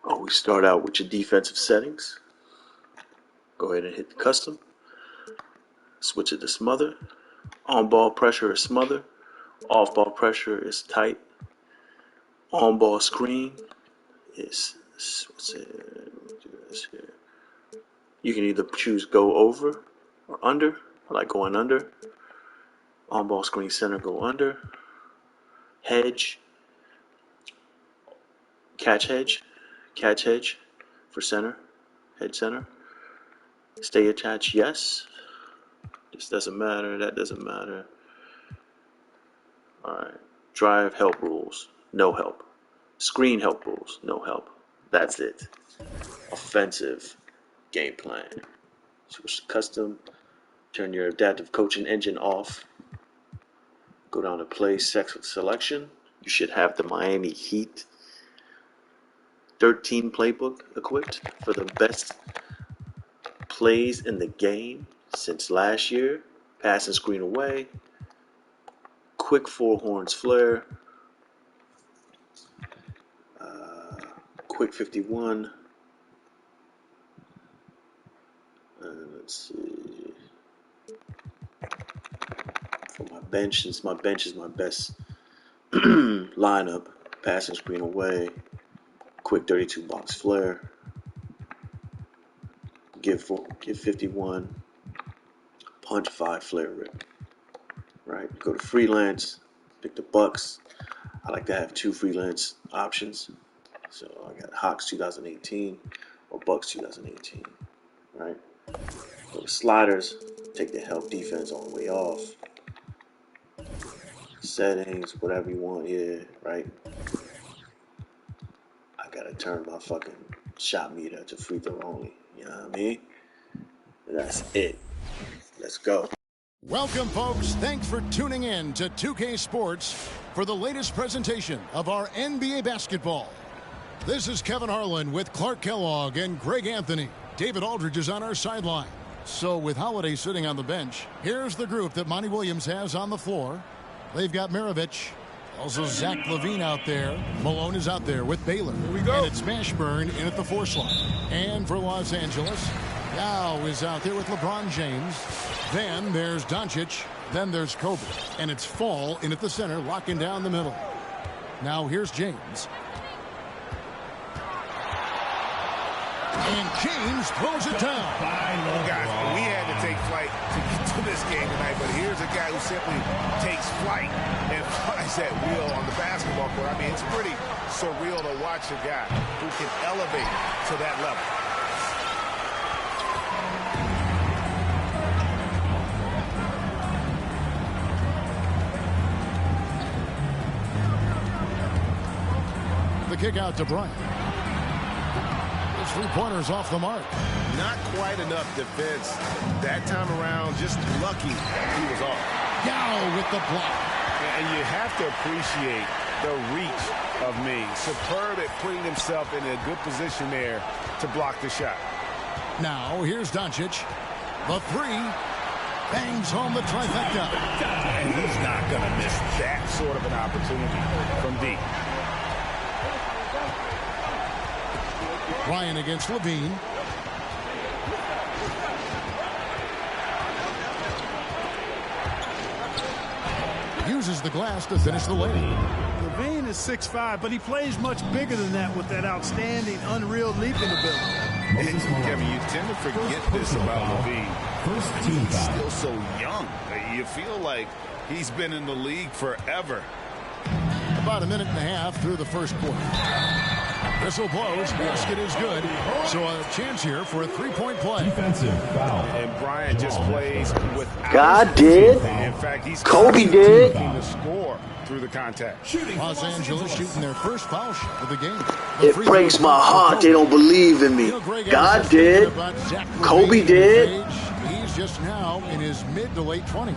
We start out with your defensive settings. Go ahead and hit the custom. Switch it to smother. On-ball pressure is smother. Off-ball pressure is tight. On-ball screen is, what's it? Do this here. You can either choose go over or under. I like going under. On-ball screen center, go under. Hedge. Catch hedge for center. Head center. Stay attached, yes. This doesn't matter, that doesn't matter. Alright. Drive help rules, no help. Screen help rules, no help. That's it. Offensive game plan. Switch to custom. Turn your adaptive coaching engine off. Go down to play selection. You should have the Miami Heat 13 playbook equipped for the best plays in the game since last year. Pass and screen away. Quick four horns flare. Quick 51. Let's see. For my bench, since my bench is my best lineup, pass and screen away. Quick 32 box flare. Give 51. Punch 5 flare rip. Right. Go to freelance. Pick the Bucks. I like to have 2 freelance options. So I got Hawks 2018 or Bucks 2018. Right. Go to sliders. Take the help defense all the way off. Settings, whatever you want here. Right. I gotta turn my fucking shot meter to free throw only. You know what I mean? And that's it. Let's go. Welcome, folks. Thanks for tuning in to 2K Sports for the latest presentation of our NBA basketball. This is Kevin Harlan with Clark Kellogg and Greg Anthony. David Aldridge is on our sideline. So with Holiday sitting on the bench, here's the group that Monty Williams has on the floor. They've got Maravich. Also Zach LaVine out there. Malone is out there with Baylor. Here we go. And it's Mashburn in at the 4 slot. And for Los Angeles, Yao is out there with LeBron James. Then there's Doncic. Then there's Kobe. And it's Fall in at the center, locking down the middle. Now here's James. And James throws it down. Guys, we had to take flight to get to this game tonight, but here's a guy who simply takes flight and flies that wheel on the basketball court. I mean, it's pretty surreal to watch a guy who can elevate to that level. The kick out to Bryant. 3-pointers off the mark. Not quite enough defense that time around. Just lucky he was off. Yao with the block. And you have to appreciate the reach of me. Superb at putting himself in a good position there to block the shot. Now here's Doncic. The 3 bangs home the trifecta. And he's not going to miss that sort of an opportunity from deep. Ryan against LaVine. Uses the glass to finish the lane. LaVine is 6'5", but he plays much bigger than that with that outstanding, unreal leaping ability. And Kevin, you tend to forget this about LaVine. He's still so young. You feel like he's been in the league forever. About a minute and a half through the first quarter. Whistle blows. Basket is good. So a chance here for a 3-point play. Defensive foul. And Bryant just plays without. God did. In fact, he's Kobe did. The score through the contact. Los Angeles shooting their first foul shot of the game. It breaks my heart they don't believe in me. God did. Kobe did. He's just now in his mid to late 20s.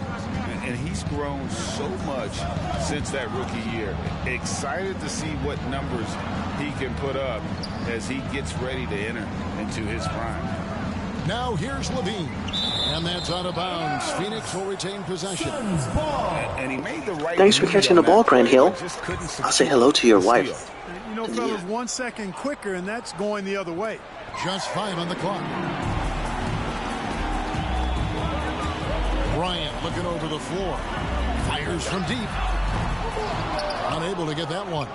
And he's grown so much since that rookie year. Excited to see what numbers he can put up as he gets ready to enter into his prime. Now here's LaVine. And that's out of bounds. Phoenix will retain possession. And he made the right. Thanks for catching the ball, Grant Hill. I'll say hello to your wife. You know, fellas, 1 second quicker, and that's going the other way. Just 5 on the clock. Bryant looking over the floor. Fires from deep. Unable to get that one.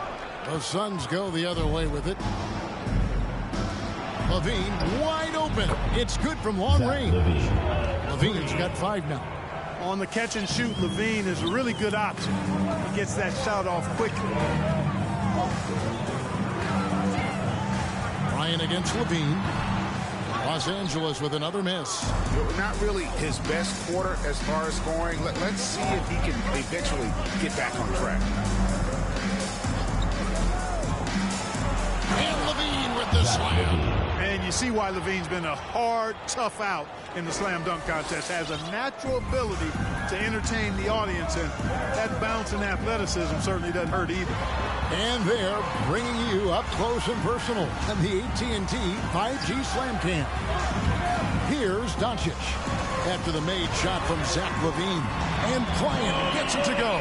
The Suns go the other way with it. Levine wide open. It's good from long range. Levine's got 5 now. On the catch and shoot, Levine is a really good option. He gets that shot off quickly. Bryant against Levine. Los Angeles with another miss. Not really his best quarter as far as scoring. Let's see if he can eventually get back on track. And Levine with the slam. And you see why Levine's been a hard, tough out in the slam dunk contest. Has a natural ability to entertain the audience, and that bounce and athleticism certainly doesn't hurt either. And they're bringing you up close and personal in the AT&T 5G Slam Cam. Here's Doncic after the made shot from Zach Levine. And Bryant gets it to go.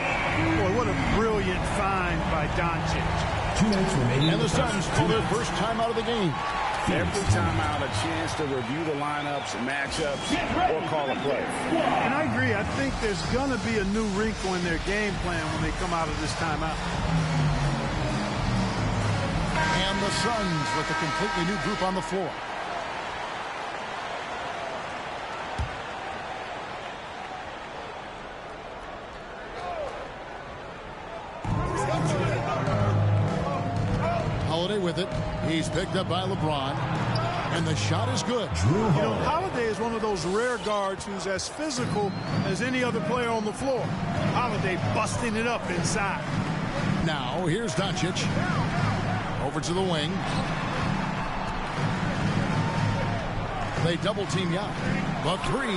Boy, what a brilliant find by Doncic. 2 minutes remaining. And the Suns pull their first time out of the game. Every time out, a chance to review the lineups, matchups, or call a play. And I agree. I think there's going to be a new wrinkle in their game plan when they come out of this timeout. And the Suns with a completely new group on the floor. Holiday with it. He's picked up by LeBron. And the shot is good. You know, Holiday is one of those rare guards who's as physical as any other player on the floor. Holiday busting it up inside. Now, here's Doncic. Over to the wing. They double team Young. The 3.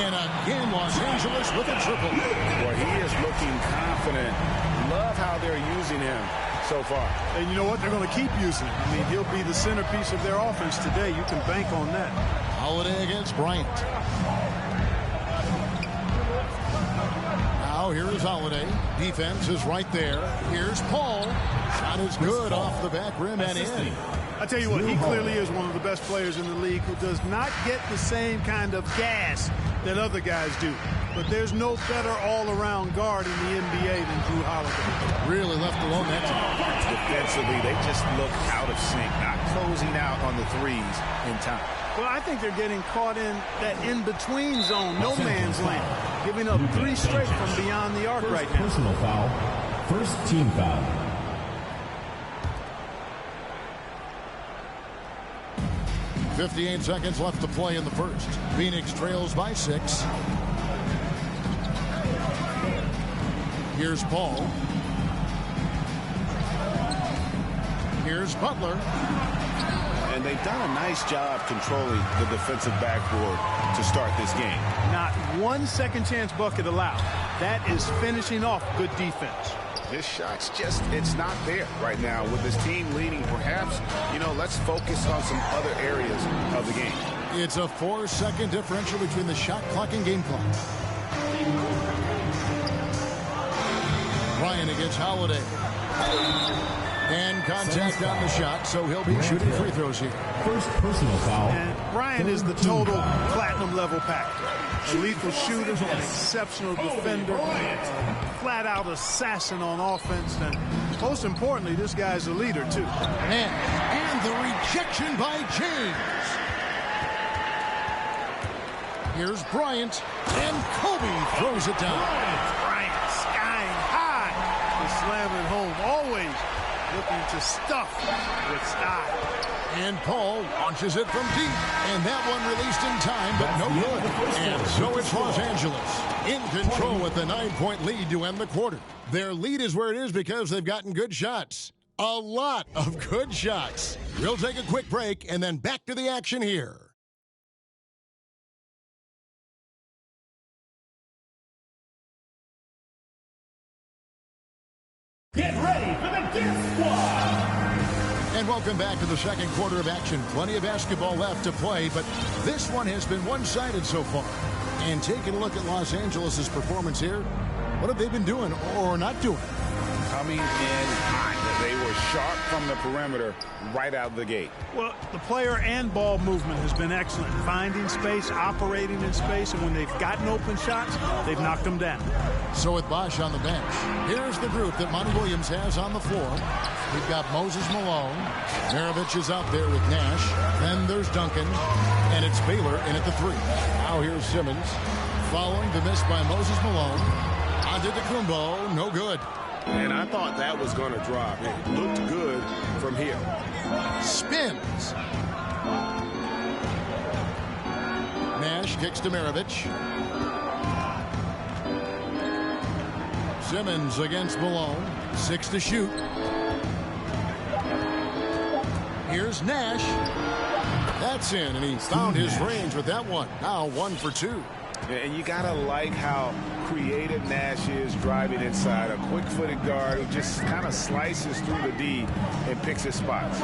And again, Los Angeles with a triple. Boy, he is looking confident. Love how they're using him so far. And you know what? They're going to keep using him. I mean, he'll be the centerpiece of their offense today. You can bank on that. Holiday against Bryant. Now here is Holiday. Defense is right there. Here's Paul. Shot is good off the back rim and in. I tell you what, he clearly is one of the best players in the league who does not get the same kind of gas that other guys do. But there's no better all-around guard in the NBA than Drew Holiday. Really left alone that time. Defensively, they just look out of sync, not closing out on the threes in time. Well, I think they're getting caught in that in-between zone, no man's land, giving up 3 straight from beyond the arc right now. Personal foul. First team foul. 58 seconds left to play in the first. Phoenix trails by 6. Here's Paul. Here's Butler. And they've done a nice job controlling the defensive backboard to start this game. Not 1 second chance bucket allowed. That is finishing off good defense. This shot's just, it's not there right now with this team leading. Perhaps, you know, let's focus on some other areas of the game. It's a 4-second differential between the shot clock and game clock. Ryan against Holiday. And contact on the shot, so he'll be shooting free throws here. First personal foul. And Ryan is the total platinum level package. A lethal shooter, an exceptional defender, flat-out assassin on offense, and most importantly, this guy's a leader, too. And the rejection by James. Here's Bryant, and Kobe throws it down. Bryant skying high to slam it home, always looking to stuff with style. And Paul launches it from deep. And that one released in time, but no good. And so it's Los Angeles in control with the 9-point lead to end the quarter. Their lead is where it is because they've gotten good shots. A lot of good shots. We'll take a quick break and then back to the action here. Get ready for the Gift Squad. And welcome back to the second quarter of action. Plenty of basketball left to play, but this one has been one-sided so far. And taking a look at Los Angeles' performance here, what have they been doing or not doing? coming in hot. They were sharp from the perimeter right out of the gate. Well, the player and ball movement has been excellent. Finding space, operating in space, and when they've gotten open shots, they've knocked them down. So with Bosch on the bench, here's the group that Monty Williams has on the floor. We've got Moses Malone. Maravich is out there with Nash. Then there's Duncan. And it's Baylor in at the 3. Now here's Simmons. Following the miss by Moses Malone. Antetokounmpo, no good. And I thought that was going to drop. It looked good from here. Spins. Nash kicks to Maravich. Simmons against Malone. 6 to shoot. Here's Nash. That's in, and he found his range with that one. Now 1 for 2. And you got to like how creative Nash is driving inside. A quick-footed guard who just kind of slices through the D and picks his spots.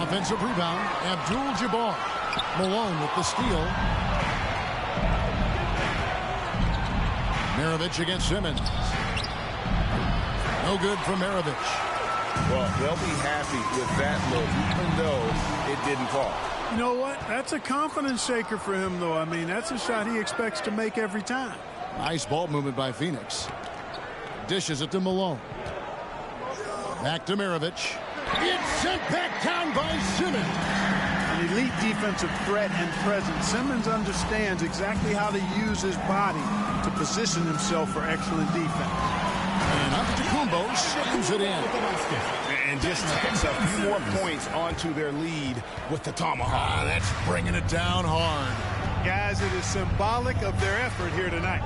Offensive rebound, Abdul-Jabbar. Malone with the steal. Maravich against Simmons. No good for Maravich. Well, they'll be happy with that look, even though it didn't fall. You know what? That's a confidence shaker for him, though. I mean, that's a shot he expects to make every time. Nice ball movement by Phoenix. Dishes it to Malone. Back to Maravich. It's sent back down by Simmons. An elite defensive threat and presence. Simmons understands exactly how to use his body to position himself for excellent defense. And Antetokounmpo slams it in. And just takes a few more points onto their lead with the tomahawk. That's bringing it down hard. Guys, it is symbolic of their effort here tonight.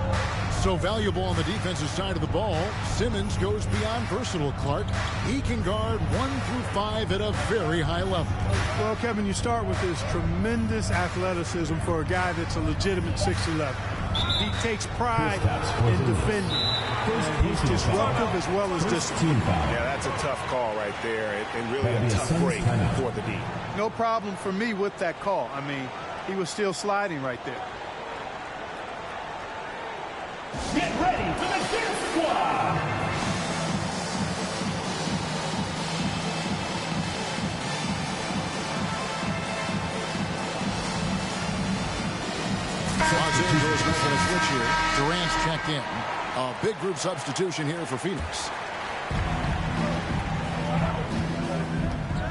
So valuable on the defensive side of the ball. Simmons goes beyond versatile, Clark. He can guard 1 through 5 at a very high level. Well, Kevin, you start with this tremendous athleticism for a guy that's a legitimate 6'11". He takes pride in defending. He's disruptive as well as disciplined. Yeah, that's a tough call right there, and really a tough break for the D. No problem for me with that call. I mean, he was still sliding right there. Get ready for the Death Squad. Los Angeles not going to switch here. Durant's checked in. A big group substitution here for Phoenix.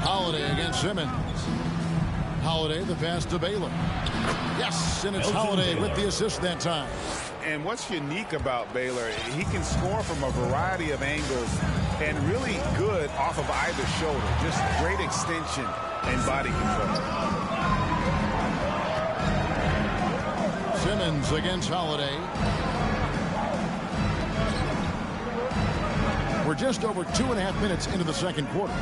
Holiday against Simmons. Holiday, the pass to Baylor. Yes, and it's Holiday with the assist that time. And what's unique about Baylor, he can score from a variety of angles and really good off of either shoulder. Just great extension and body control. Simmons against Holiday. We're just over 2.5 minutes into the second quarter.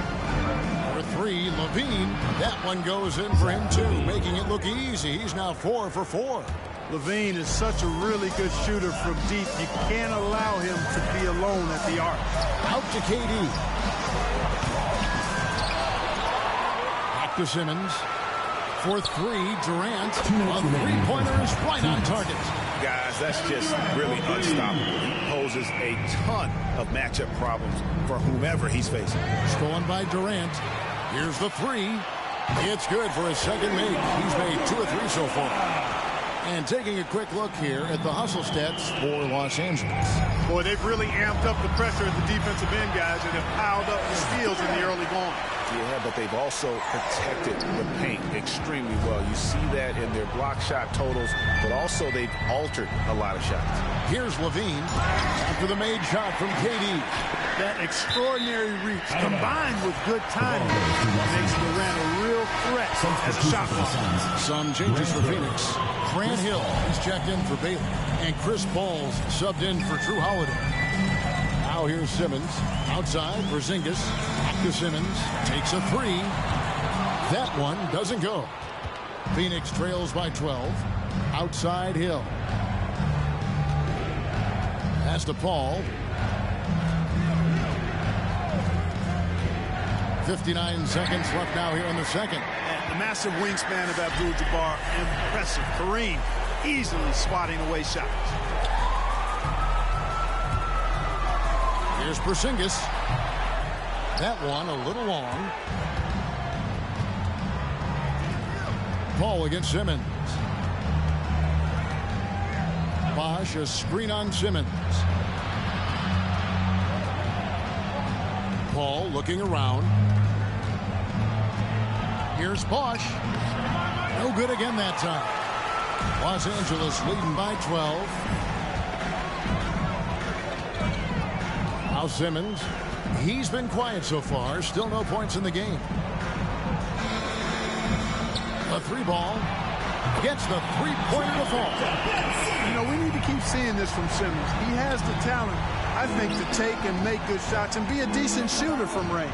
For 3, Levine. That one goes in for him too, making it look easy. He's now 4 for 4. Levine is such a really good shooter from deep. You can't allow him to be alone at the arc. Out to KD. Back to Simmons. For 3, Durant. A three-pointers right on target. Guys, that's just really unstoppable. He poses a ton of matchup problems for whomever he's facing. Stolen by Durant. Here's the 3. It's good for his second make. He's made 2 or 3 so far. And taking a quick look here at the hustle stats for Los Angeles. Boy, they've really amped up the pressure at the defensive end, guys, and have piled up the steals in the early going. Yeah, but they've also protected the paint extremely well. You see that in their block shot totals, but also they've altered a lot of shots. Here's Levine after the made shot from KD. That extraordinary reach combined with good timing makes Durant a real threat as a shot blocker. Some changes for Phoenix. Grant Hill is checked in for Baylor, and Chris Paul's subbed in for Drew Holiday. Now here's Simmons outside for Porzingis. Back to Simmons, takes a 3. That one doesn't go. Phoenix trails by 12. Outside Hill. Pass to Paul. 59 seconds left now here in the second. The massive wingspan of Abdul-Jabbar, impressive. Kareem easily swatting away shots. Here's Porzingis. That one a little long. Ball against Simmons. Bosch, a screen on Simmons. Paul looking around. Here's Bosch. No good again that time. Los Angeles leading by 12. Now Simmons. He's been quiet so far. Still no points in the game. A three ball. Gets the three-pointer to fall. You know, we need to keep seeing this from Simmons. He has the talent, I think, to take and make good shots and be a decent shooter from range.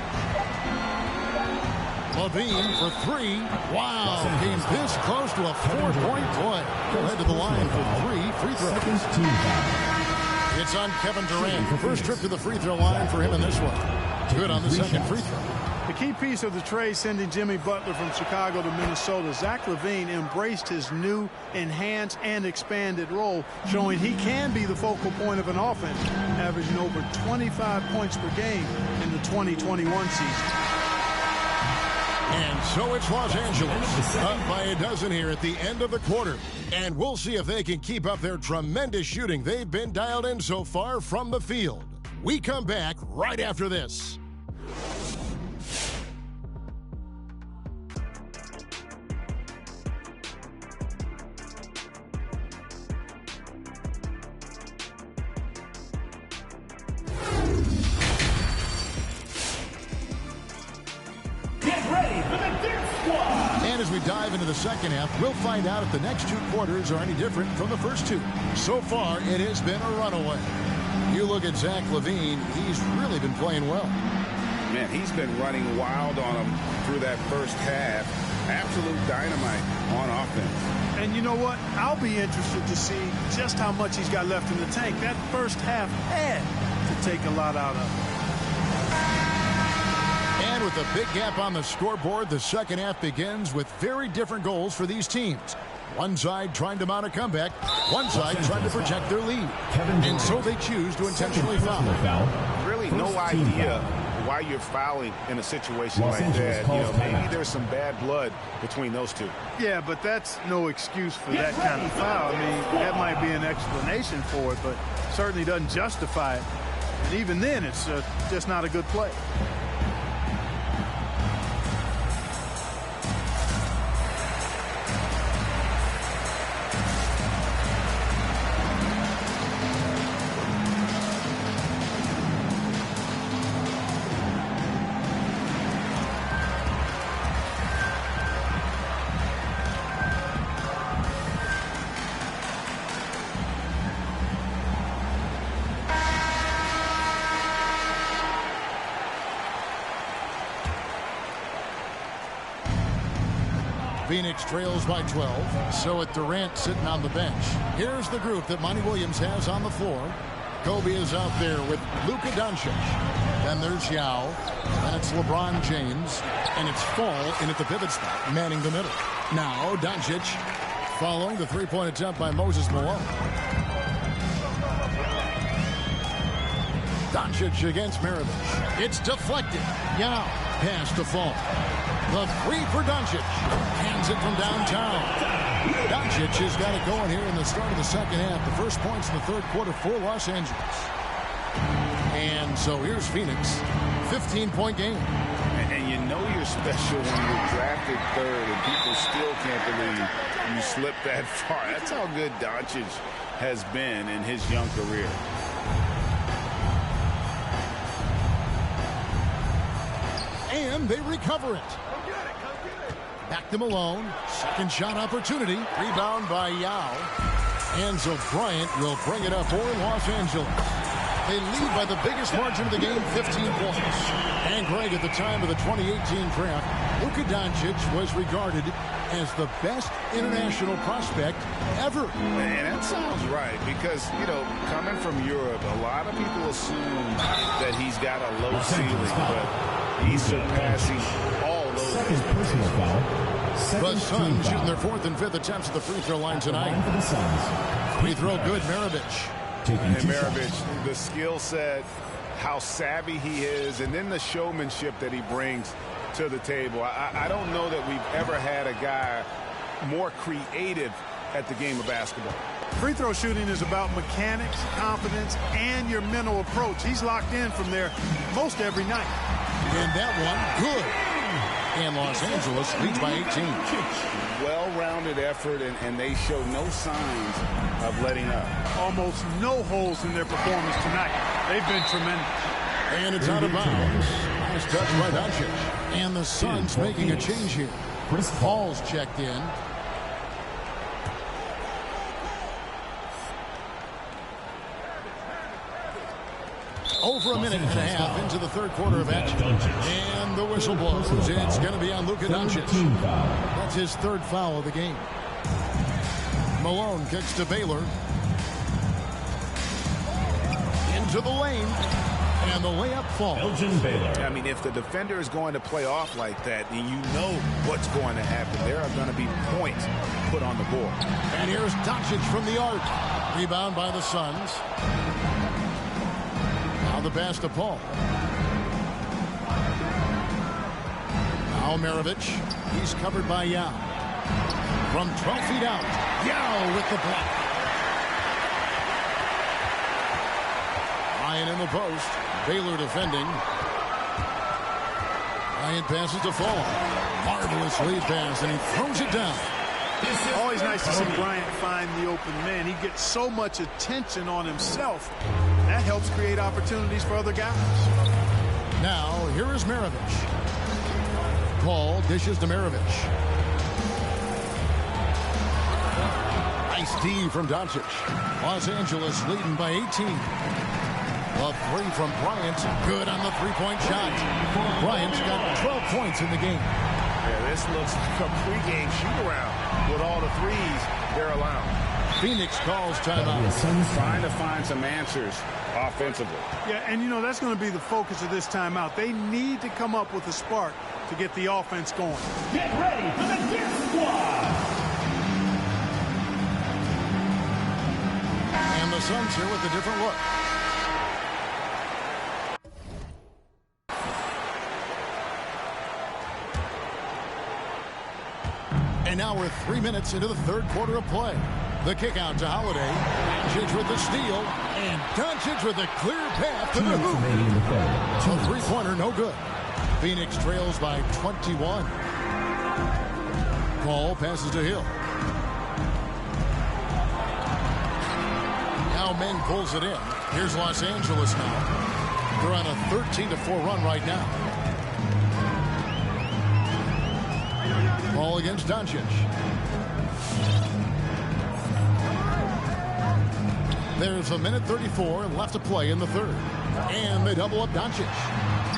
Levine for three. Wow, came this close to a four-point play. He'll head to the line for three free throws. It's on Kevin Durant. First trip to the free throw line for him in this one. Good on the second free throw. The key piece of the trade sending Jimmy Butler from Chicago to Minnesota, Zach LaVine embraced his new, enhanced, and expanded role, showing he can be the focal point of an offense, averaging over 25 points per game in the 2021 season. And so it's Los Angeles, up by a dozen here at the end of the quarter. And we'll see if they can keep up their tremendous shooting they've been dialed in so far from the field. We come back right after this. Dive into the second half, we'll find out if the next two quarters are any different from the first two. So far, it has been a runaway. You look at Zach LaVine, he's really been playing well. Man, he's been running wild on him through that first half. Absolute dynamite on offense. And you know what? I'll be interested to see just how much he's got left in the tank. That first half had to take a lot out of him. And with a big gap on the scoreboard, the second half begins with very different goals for these teams. One side trying to mount a comeback, one side trying to protect their lead. And so they choose to intentionally foul. Really no idea why you're fouling in a situation like that. You know, maybe there's some bad blood between those two. Yeah, but that's no excuse for that kind of foul. I mean, that might be an explanation for it, but certainly doesn't justify it. And even then, it's just not a good play. Phoenix trails by 12. So with Durant sitting on the bench. Here's the group that Monty Williams has on the floor. Kobe is out there with Luka Doncic. Then there's Yao. Then it's LeBron James. And it's Fall in at the pivot spot, manning the middle. Now Doncic following the three-point attempt by Moses Malone. Doncic against Maravich. It's deflected. Yao pass to Fall. The three for Doncic. Hands it from downtown. Doncic has got it going here in the start of the second half. The first points in the third quarter for Los Angeles. And so here's Phoenix. 15-point game. And you know you're special when you're drafted third and people still can't believe you slipped that far. That's how good Doncic has been in his young career. And they recover it. Back to Malone. Second shot opportunity. Rebound by Yao. And so Bryant will bring it up for Los Angeles. They lead by the biggest margin of the game, 15 points. And Greg, at the time of the 2018 draft, Luka Doncic was regarded as the best international prospect ever. And that sounds right because, you know, coming from Europe, a lot of people assume that he's got a low ceiling, but he's surpassing all those. Second personal foul. The Suns shooting their fourth and fifth attempts at the free throw line tonight. Free throw good, Maravich. And Maravich, the skill set, how savvy he is, and then the showmanship that he brings to the table. I don't know that we've ever had a guy more creative at the game of basketball. Free throw shooting is about mechanics, confidence, and your mental approach. He's locked in from there most every night. And that one, good. And Los Angeles leads by 18. Well-rounded effort, and they show no signs of letting up. Almost no holes in their performance tonight. They've been tremendous. And it's out of bounds. Nice touch by Doncic. And the Suns making a change here. Chris Paul's checked in. Over a minute and a half into the third quarter of action. And the whistle blows. It's going to be on Luka Doncic. That's his third foul of the game. Malone kicks to Baylor. Into the lane. And the layup falls. I mean, if the defender is going to play off like that, then you know what's going to happen. There are going to be points put on the board. And here's Doncic from the arc. Rebound by the Suns. Now the pass to Paul. Now Maravich. He's covered by Yao. From 12 feet out. Yao with the block. Ryan in the post. Baylor defending. Ryan passes to Fall. Marvelous lead pass, and he throws it down. Always nice to see Bryant find the open man. He gets so much attention on himself. That helps create opportunities for other guys. Now, here is Maravich. Paul dishes to Maravich. Nice D from Doncic. Los Angeles leading by 18. A three from Bryant. Good on the three-point shot. Bryant's got 12 points in the game. Yeah, this looks like a pregame shoot-around with all the threes they're allowing. Phoenix calls timeout. Trying to find some answers offensively. Yeah, and you know, that's going to be the focus of this timeout. They need to come up with a spark to get the offense going. Get ready for the Death Squad. And the Suns here with a different look. And now we're 3 minutes into the third quarter of play. The kick out to Holiday. Doncic with the steal. And Doncic with a clear path to the hoop. A three-pointer, no good. Phoenix trails by 21. Paul passes to Hill. Now Men pulls it in. Here's Los Angeles now. They're on a 13-4 run right now. Ball against Doncic. There's a minute 34 left to play in the third. And they double up Doncic.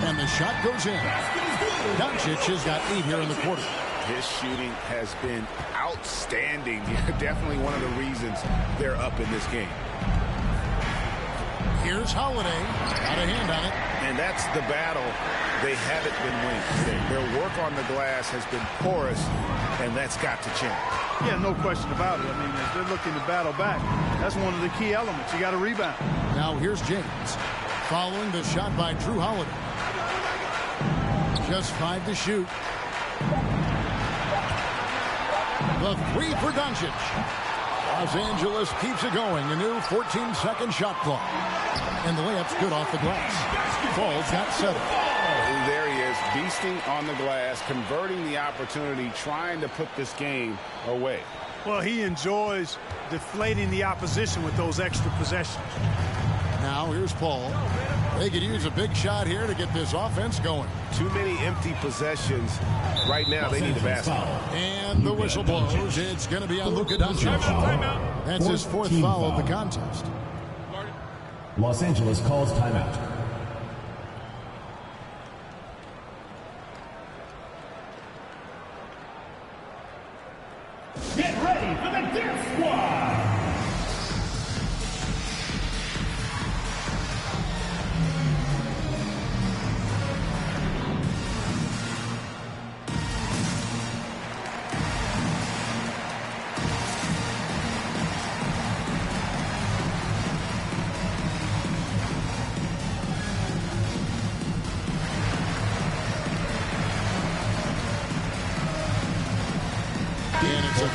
And the shot goes in. Doncic has got 8 here in the quarter. His shooting has been outstanding. Definitely one of the reasons they're up in this game. Here's Holiday. Got a hand on it. And that's the battle they haven't been winning today. Their work on the glass has been porous, and that's got to change. Yeah, no question about it. I mean, if they're looking to battle back, that's one of the key elements. You got to rebound. Now here's James. Following the shot by Drew Holiday. Just 5 to shoot. The three for Doncic. Los Angeles keeps it going. A new 14-second shot clock. And the layup's good off the glass. Paul's got 7. There he is, beasting on the glass, converting the opportunity, trying to put this game away. Well, he enjoys deflating the opposition with those extra possessions. Now here's Paul. They could use a big shot here to get this offense going. Too many empty possessions. Right now, they need a basket. And the whistle blows. It's going to be on Luka Doncic. That's his 4th foul of the contest. Los Angeles calls timeout. Get ready for the Death Squad.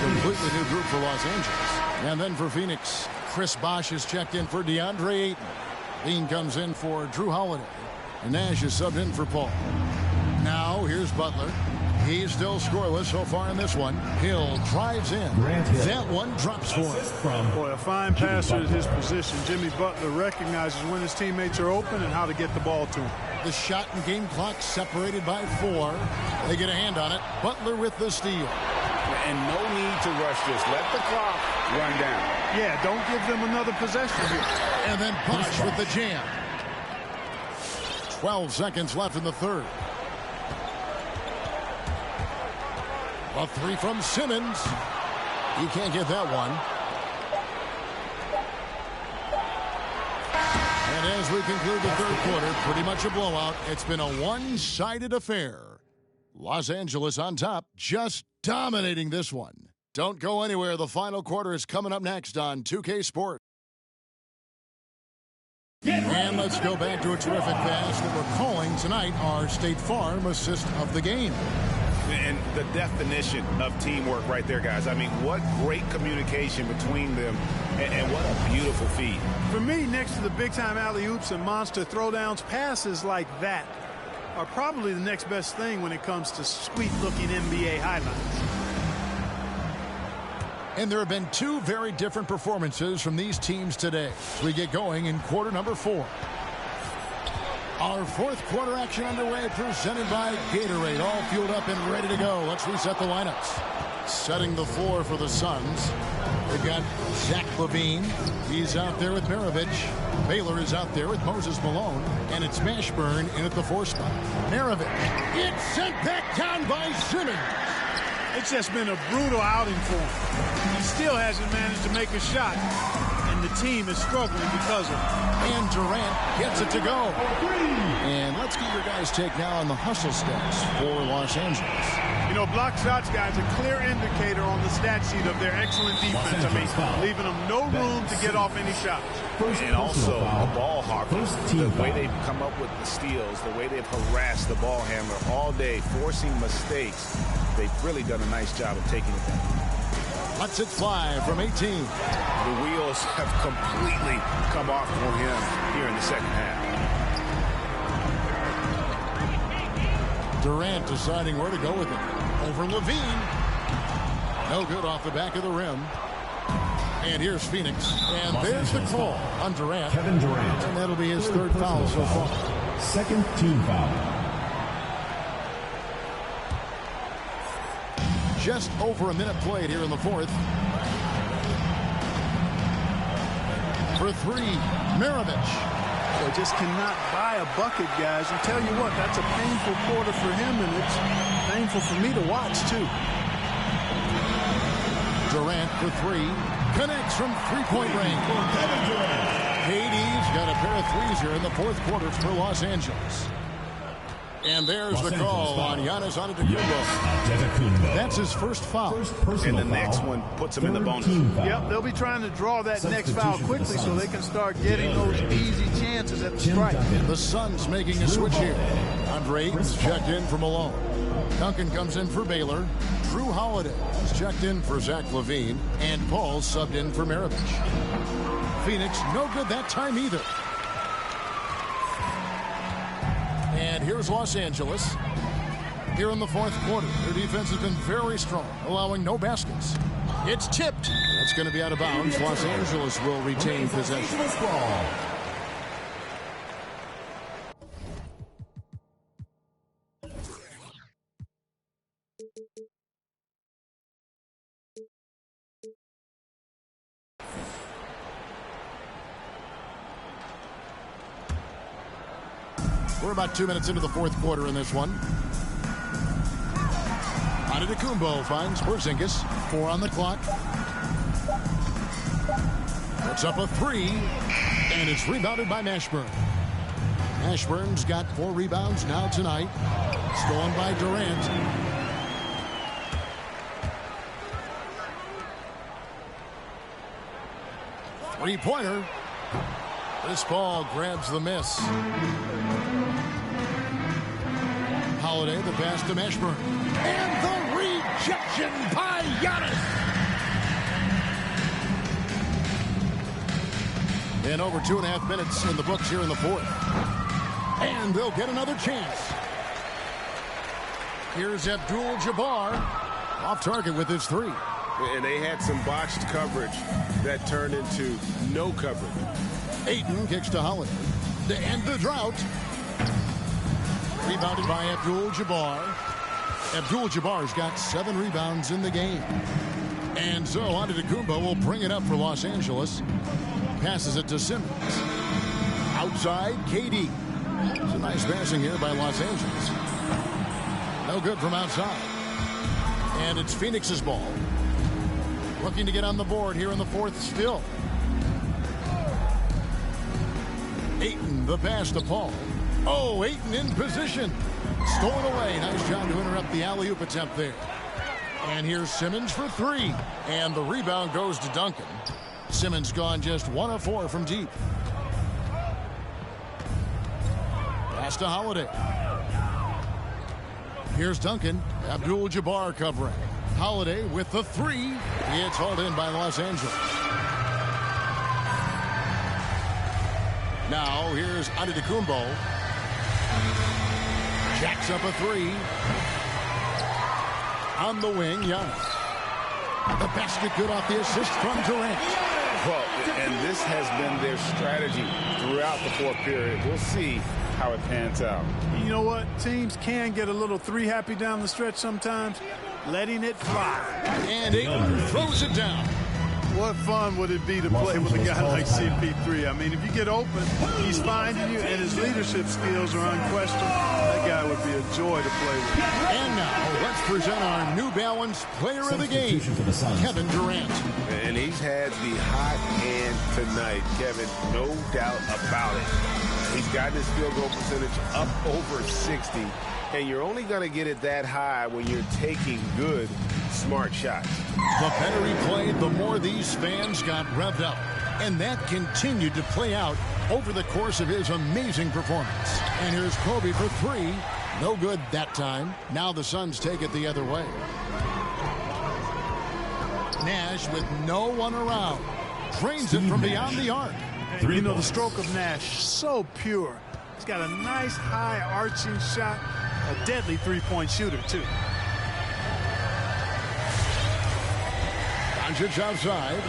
Completely new group for Los Angeles. And then for Phoenix, Chris Bosh is checked in for DeAndre Ayton. Bean comes in for Drew Holiday. And Nash is subbed in for Paul. Now here's Butler. He's still scoreless so far in this one. Hill drives in. That one drops for him. Boy, a fine passer at his position. Jimmy Butler recognizes when his teammates are open and how to get the ball to him. The shot and game clock separated by 4. They get a hand on it. Butler with the steal. And no need to rush this. Let the clock run down. Yeah, don't give them another possession here. And then Bosh with the jam. 12 seconds left in the third. A 3 from Simmons. He can't get that one. And as we conclude the third quarter, pretty much a blowout. It's been a one-sided affair. Los Angeles on top, just dominating this one. Don't go anywhere. The final quarter is coming up next on 2K Sports. And let's go back to a terrific pass that we're calling tonight our State Farm assist of the game. And the definition of teamwork right there, guys. I mean, what great communication between them, and what a beautiful feed. For me, next to the big-time alley-oops and monster throwdowns, passes like that are probably the next best thing when it comes to sweet-looking NBA highlights. And there have been 2 very different performances from these teams today. We get going in quarter number 4. Our fourth quarter action underway, presented by Gatorade. All fueled up and ready to go. Let's reset the lineups. Setting the floor for the Suns. They've got Zach LaVine. He's out there with Maravich. Baylor is out there with Moses Malone. And it's Mashburn in at the 4 spot. Maravich. It's sent back down by Simmons. It's just been a brutal outing for him. He still hasn't managed to make a shot. And the team is struggling because of it. And Durant gets it to go. And let's get your guys' take now on the hustle stats for Los Angeles. You know, block shots, guys, a clear indicator on the stat sheet of their excellent defense. I mean, leaving them no room to get off any shots. And also a ball hawker. The way they've come up with the steals, the way they've harassed the ball handler all day, forcing mistakes. They've really done a nice job of taking it down. Lets it fly from 18. The wheels have completely come off for him here in the second half. Durant deciding where to go with it. Over LaVine. No good off the back of the rim. And here's Phoenix. And there's the call on Durant. Kevin Durant. And that'll be his third foul so far. Second team foul. Just over a minute played here in the fourth. For 3, Maravich. They just cannot buy a bucket, guys. And tell you what, that's a painful quarter for him, and it's painful for me to watch, too. Durant for 3. Connects from three-point range. KD's got a pair of threes here in the fourth quarter for Los Angeles. And there's the call on Giannis Antetokounmpo. That's his first foul. And the next one puts him in the bonus. Yep, they'll be trying to draw that next foul quickly so they can start getting those easy chances at the strike. The Suns making a switch here. Andre Ayton's checked in for Malone. Duncan comes in for Baylor. Drew Holiday is checked in for Zach LaVine. And Paul subbed in for Maravich. Phoenix no good that time either. And here's Los Angeles. Here in the fourth quarter, their defense has been very strong, allowing no baskets. It's tipped. That's going to be out of bounds. Los Angeles will retain possession. We're about 2 minutes into the fourth quarter in this one. Antetokounmpo finds Porzingis. 4 on the clock. Puts up a 3. And it's rebounded by Mashburn. Mashburn's got 4 rebounds now tonight. Stolen by Durant. Three-pointer. This ball grabs the miss. Holiday, the pass to Mashburn. And the rejection by Giannis. And over 2.5 minutes in the books here in the fourth. And they'll get another chance. Here's Abdul-Jabbar. Off target with his three. And they had some botched coverage that turned into no coverage. Ayton kicks to Holiday to end the drought. Rebounded by Abdul-Jabbar. Abdul-Jabbar's got 7 rebounds in the game. And so Antetokounmpo will bring it up for Los Angeles. Passes it to Simmons. Outside, KD. It's a nice passing here by Los Angeles. No good from outside. And it's Phoenix's ball. Looking to get on the board here in the fourth still. Ayton, the pass to Paul. Oh, Ayton in position. Stolen away. Nice job to interrupt the alley-oop attempt there. And here's Simmons for 3. And the rebound goes to Duncan. Simmons gone just 1 of 4 from deep. Pass to Holiday. Here's Duncan. Abdul-Jabbar covering. Holiday with the 3. It's hauled in by Los Angeles. Now here's Antetokounmpo. Jacks up a 3. On the wing, Giannis. The basket good off the assist from Durant. Well, and this has been their strategy throughout the fourth period. We'll see how it pans out. You know what? Teams can get a little 3-happy down the stretch sometimes. Letting it fly. And Ayton throws it down. What fun would it be to play with a guy like CP3? I mean, if you get open, he's finding you, and his leadership skills are unquestioned. That guy would be a joy to play with. And now, let's present our New Balance player of the game, Kevin Durant. And he's had the hot hand tonight, Kevin, no doubt about it. He's gotten his field goal percentage up over 60, and you're only going to get it that high when you're taking good, smart shots. The better he played, the more these fans got revved up. And that continued to play out over the course of his amazing performance. And here's Kobe for 3. No good that time. Now the Suns take it the other way. Nash with no one around. Drains it from beyond the arc. You know, the stroke of Nash, so pure. He's got a nice high arching shot. A deadly three-point shooter, too. Doncic outside.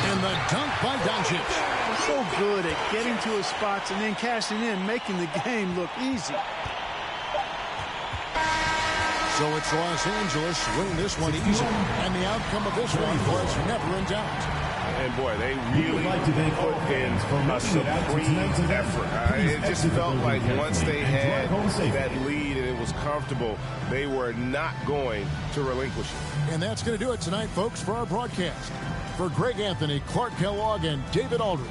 And the dunk by Doncic. So good at getting to his spots and then cashing in, making the game look easy. So it's Los Angeles winning this one easy. And the outcome of this one was never in doubt. And boy, they really put in a supreme effort. It just felt like once they had that lead and it was comfortable, they were not going to relinquish it. And that's going to do it tonight, folks, for our broadcast. For Greg Anthony, Clark Kellogg, and David Aldridge,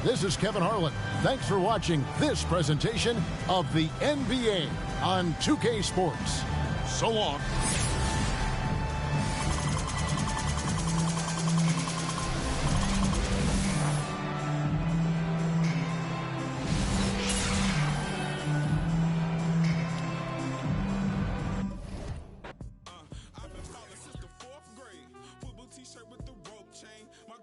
this is Kevin Harlan. Thanks for watching this presentation of the NBA on 2K Sports. So long. My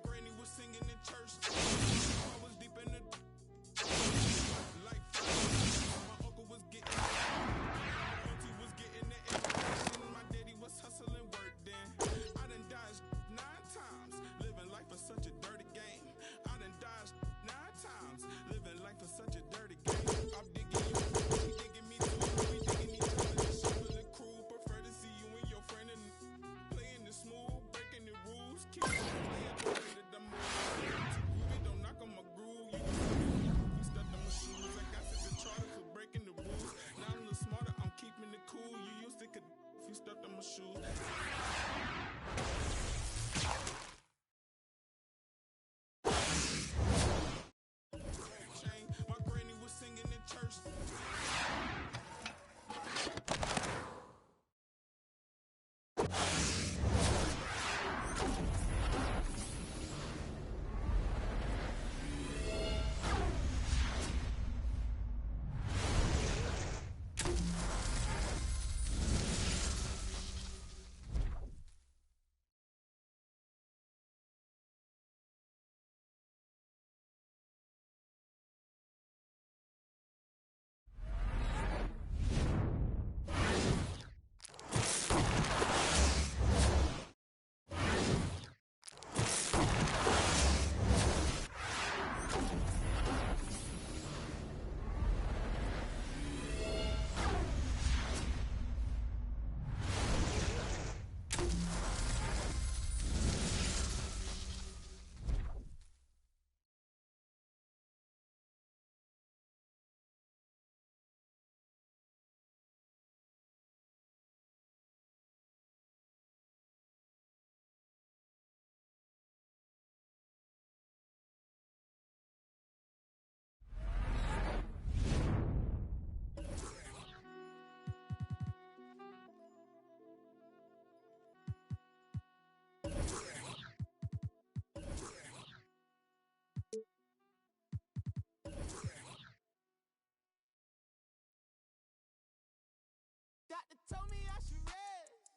Told me I should rest,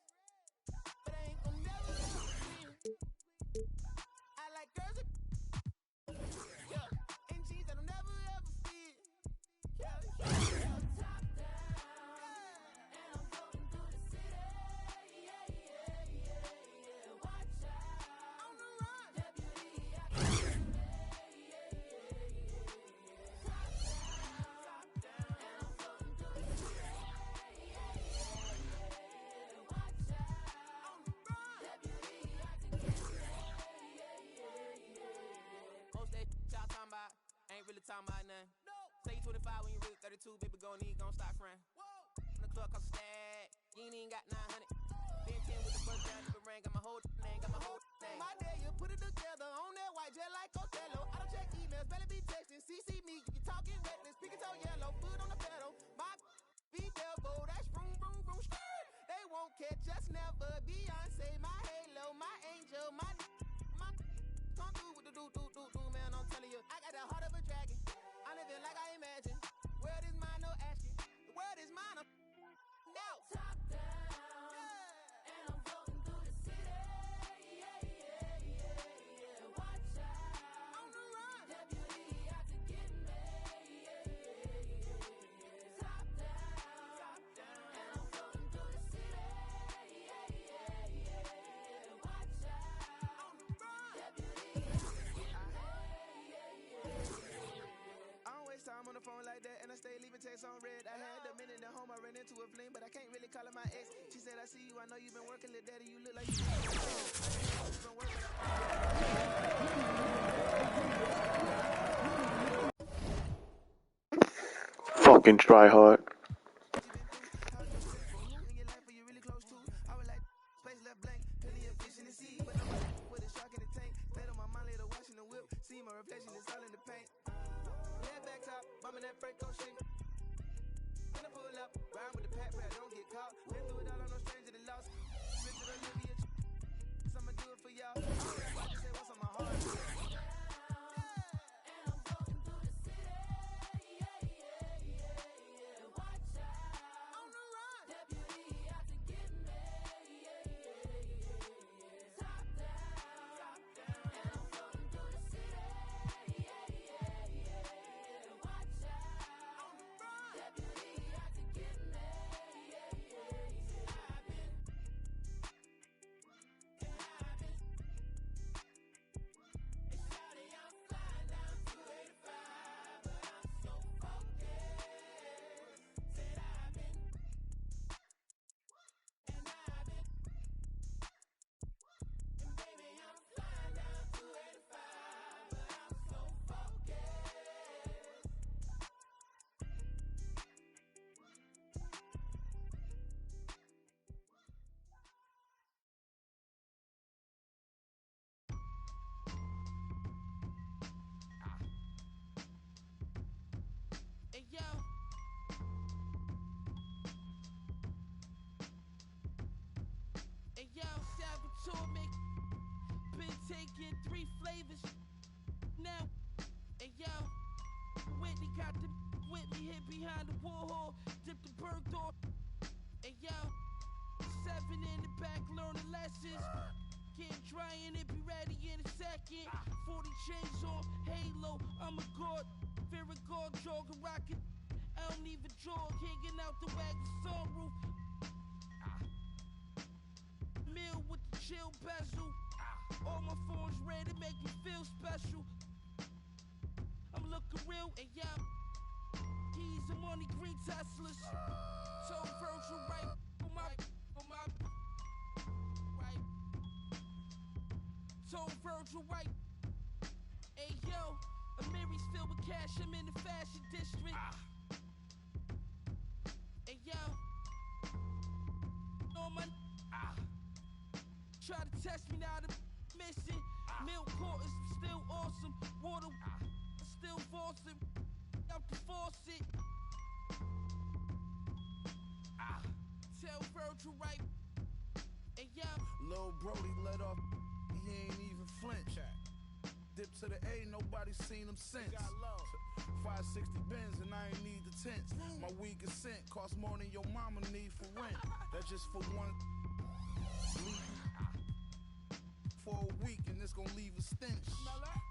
but I ain't gon' never win. I like girls that, yeah, and jeans that'll never ever fit. Yeah. Top down, and I'm floating through the city. Yeah. Watch out on the run, deputy. I can top down, and I'm floating through the city. Watch out on the run, deputy. I can most that y'all talking about ain't really talking about nothing. No. Say you 25 when you really 32, baby, gon' stop frontin'. Whoa. When the club cost a stack, you ain't even got 900. Then 10 with the bust down, the ring, got my whole name, My day, you put it together on that white jet like Othello. I don't check emails, better be texting. CC me, you talking reckless, speaking so yellow, foot on the pedal. My be devil, that's vroom, vroom, vroom, skirt. They won't catch us never. Beyonce, my halo, my angel, my come through with the do, man, I'm telling you. I got the heart of a dragon. I live it like I imagine. World is mine, no asking. The world is mine, I'm now. Top down, and I'm floating through the city. Yeah. Watch out on the run, deputy, I could get me. Top down, and I'm floating through the city. Yeah. Watch out on the run, deputy, I could get me. I don't waste time on the phone like that, and I stay leaving text on red. I had a minute at home, I ran into a fling, but I can't really call it my ex. She said, I see you, I know you've been working, little daddy, you look like you been working. Fucking try hard. My reflection is all in the paint. Head back top, bumming that Franco shit. When I pull up, ride with the pack, but I don't get caught. Been through it all, I'm no stranger to loss. Switch to Olivia, I'ma do it for y'all. I don't rap, I just say what's on my heart. And I'm floating through the city. Yeah. Watch out on the run, deputy, I could get me. Top down, and I'm floating through the city. Watch out on the run, deputy, I could get me. I've been and shawty, I'm flying down 285, but I'm so focused. Said I've been, and baby, I'm flying down 285, but I'm so focused. Hey yo, Salvatore make been taking 3 flavors now. Hey yo, Whitney got the with me hit behind the Warhol, dipped the bird off. Hey yo, 7 in the back learning lessons. Get dry and it be ready in a second. 40 chains on, halo, I'm a god. Fear a god, jogging, rockin'. I don't even jog, hanging out the wagon sunroof. Meal with the chill bezel. All my phones red, it make me feel special. I'm looking real, and yeah, keys and money, green Teslas. Told Virgil right on my right. Told Virgil right. Hey yo, Amiri's filled with cash, I'm in the fashion district. Hey yo, on my try to test me now, the missing. Milk quarters still awesome. Water still faucet. Out the faucet. Tell Virgil right. And yeah, Lil Brody let off, he ain't even flinch. Dip to the A, nobody seen him since. 560 bins and I ain't need the tents. My weakest scent costs more than your mama need for rent. That's just for one. For a week, and it's gonna leave a stench.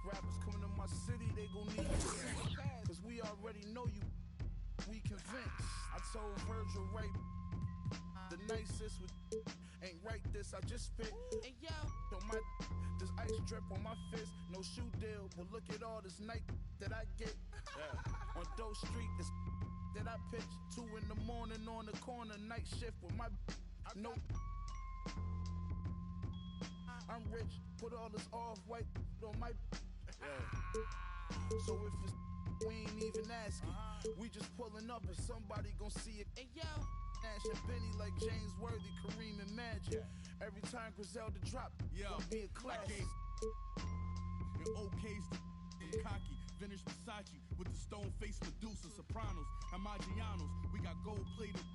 Rappers coming to my city, they gon' need consent. Cause we already know you, we convinced. I told Virgil right, the nicest with ain't right this, I just spit. And yo, my this ice drip on my fist, no shoe deal, but look at all this night that I get. On Doe Street, this that I pitch 2 in the morning on the corner, night shift with my no. I'm rich, put all this off-white on my so if it's we ain't even asking, we just pulling up and somebody gon' see it. Hey yo, Nash and Benny like James Worthy, Kareem and Magic. Every time Griselda drop, gonna be a classic. And OK's the cocky, vintage Versace with the stone face Medusa, Sopranos, and Maggianos. We got gold plated.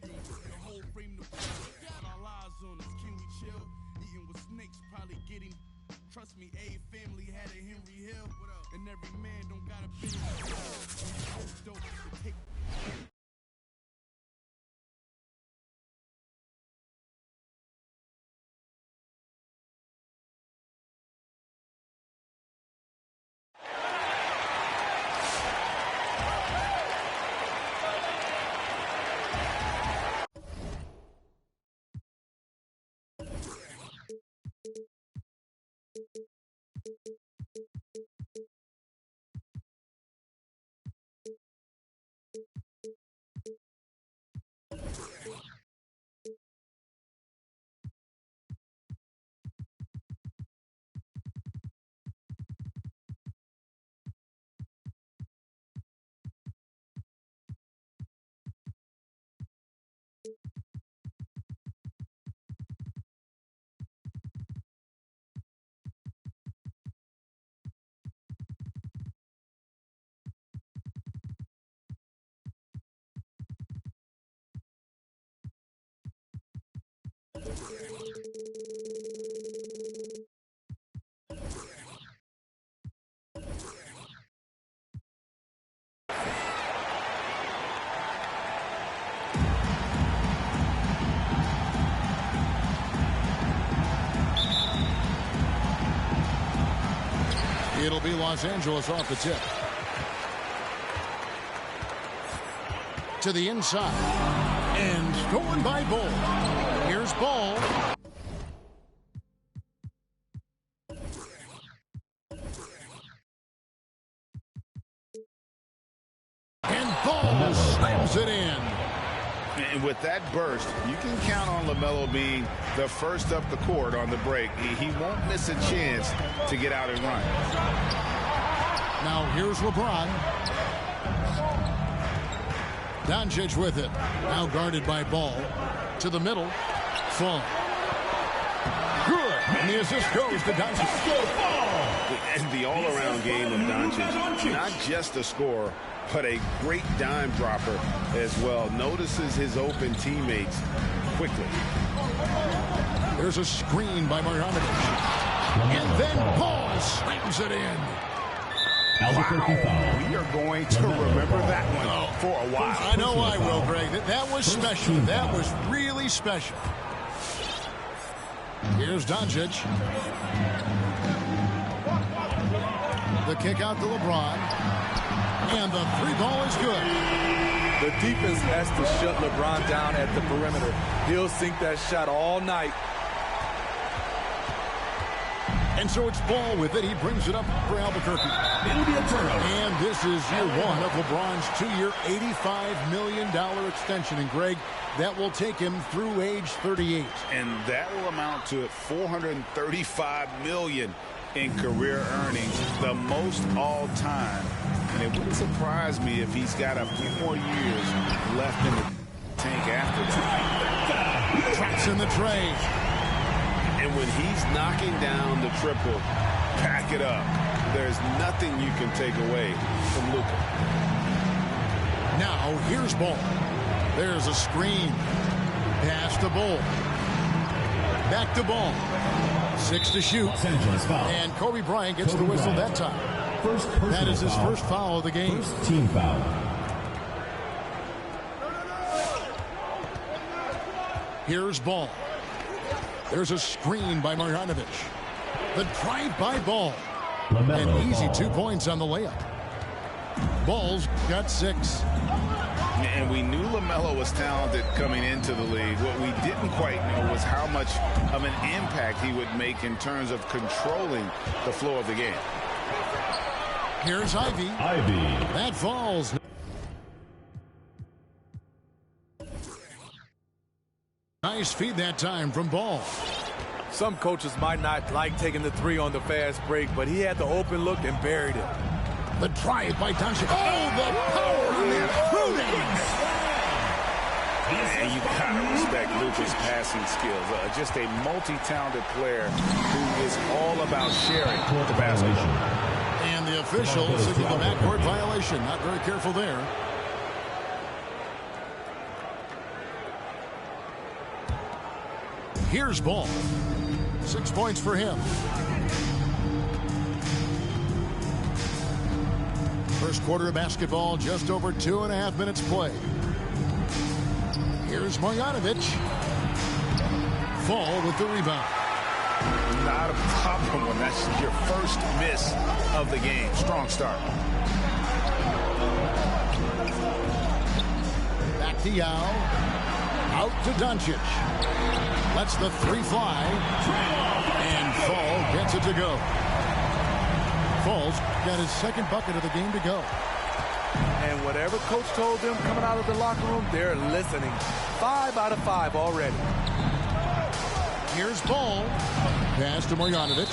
The whole frame to put our lives on us. Can we chill? Eating with snakes, probably getting. Trust me, a family had a Henry Hill, and every man don't got a big dope to take. It'll be Los Angeles off the tip. To the inside. And stolen by Ball. Here's Ball. And Ball slams it in. And with that burst, you can count on LaMelo being the first up the court on the break. He won't miss a chance to get out and run. Now here's LeBron. Doncic with it. Now guarded by Ball. To the middle. Fall. Good. And the assist goes to Doncic. And the all-around game of Doncic, not just a scorer, but a great dime dropper as well. Notices his open teammates quickly. There's a screen by Marjanovic. And then Ball slams it in. Wow. We are going to remember that one for a while. I know I will, Greg. That was special. That was really special. Here's Doncic. The kick out to LeBron. And the three ball is good. The defense has to shut LeBron down at the perimeter. He'll sink that shot all night. And so it's Ball with it. He brings it up for Albuquerque. It'll be a turnover. And this is year one of LeBron's 2-year, $85 million extension. And, Greg, that will take him through age 38. And that will amount to $435 million in career earnings, the most all time. And it wouldn't surprise me if he's got a few more years left in the tank after that. Traps in the tray. And when he's knocking down the triple, pack it up. There's nothing you can take away from Luka. Now here's Ball. There's a screen. Pass to Ball. Back to Ball. 6 to shoot. And Kobe Bryant gets the whistle that time. That is his first foul of the game. First team foul. Here's Ball. There's a screen by Marjanovic. The drive-by Ball. An easy 2 points on the layup. Ball's got 6. And we knew LaMelo was talented coming into the league. What we didn't quite know was how much of an impact he would make in terms of controlling the flow of the game. Here's Ivy. That falls. Nice feed that time from Ball. Some coaches might not like taking the 3 on the fast break, but he had the open look and buried it. The drive by Doncic. Oh, the power on that shooting. And you gotta respect Luka's passing skills. Just a multi-talented player who is all about sharing the basketball. And the official signaled the backcourt violation. Not very careful there. Here's Ball. 6 points for him. First quarter of basketball, just over 2.5 minutes played. Here's Marjanovic. Fall with the rebound. Not a problem when that's your first miss of the game. Strong start. Back to Yao. Out to Doncic. Lets the 3 fly. And Fall gets it to go. Fall's got his second bucket of the game to go. And whatever coach told them coming out of the locker room, they're listening. 5 out of 5 already. Here's Ball. Pass to Marjanovic.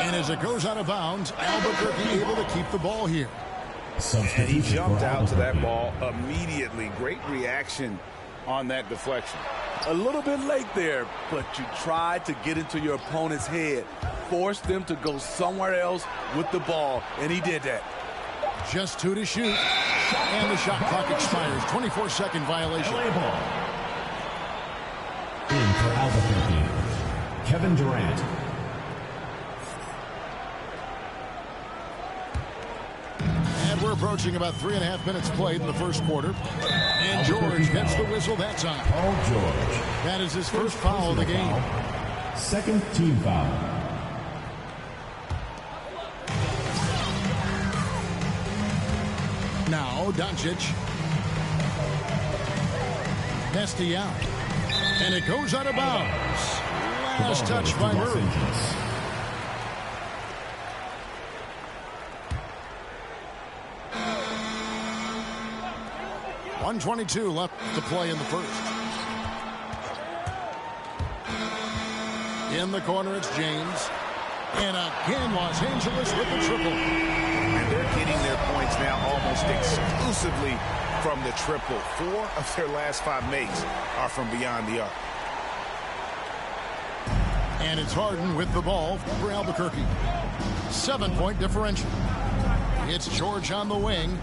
And as it goes out of bounds, Albuquerque able to keep the ball here. And he jumped out to that ball immediately. Great reaction on that deflection. A little bit late there, but you tried to get into your opponent's head. Force them to go somewhere else with the ball, and he did that. Just 2 to shoot. And the shot clock expires. 24-second violation. In for Albuquerque, Kevin Durant. And we're approaching about 3.5 minutes played in the first quarter. And George gets the whistle that time. Paul George. That is his first foul of the game. Second team foul. Now Doncic. Nestia. And it goes out of bounds. Last touch by Murray. 1:22 left to play in the first. In the corner, it's James. And again, Los Angeles with the triple. And they're getting their points now almost exclusively from the triple. 4 of their last 5 makes are from beyond the arc. And it's Harden with the ball for Albuquerque. 7-point differential. It's George on the wing.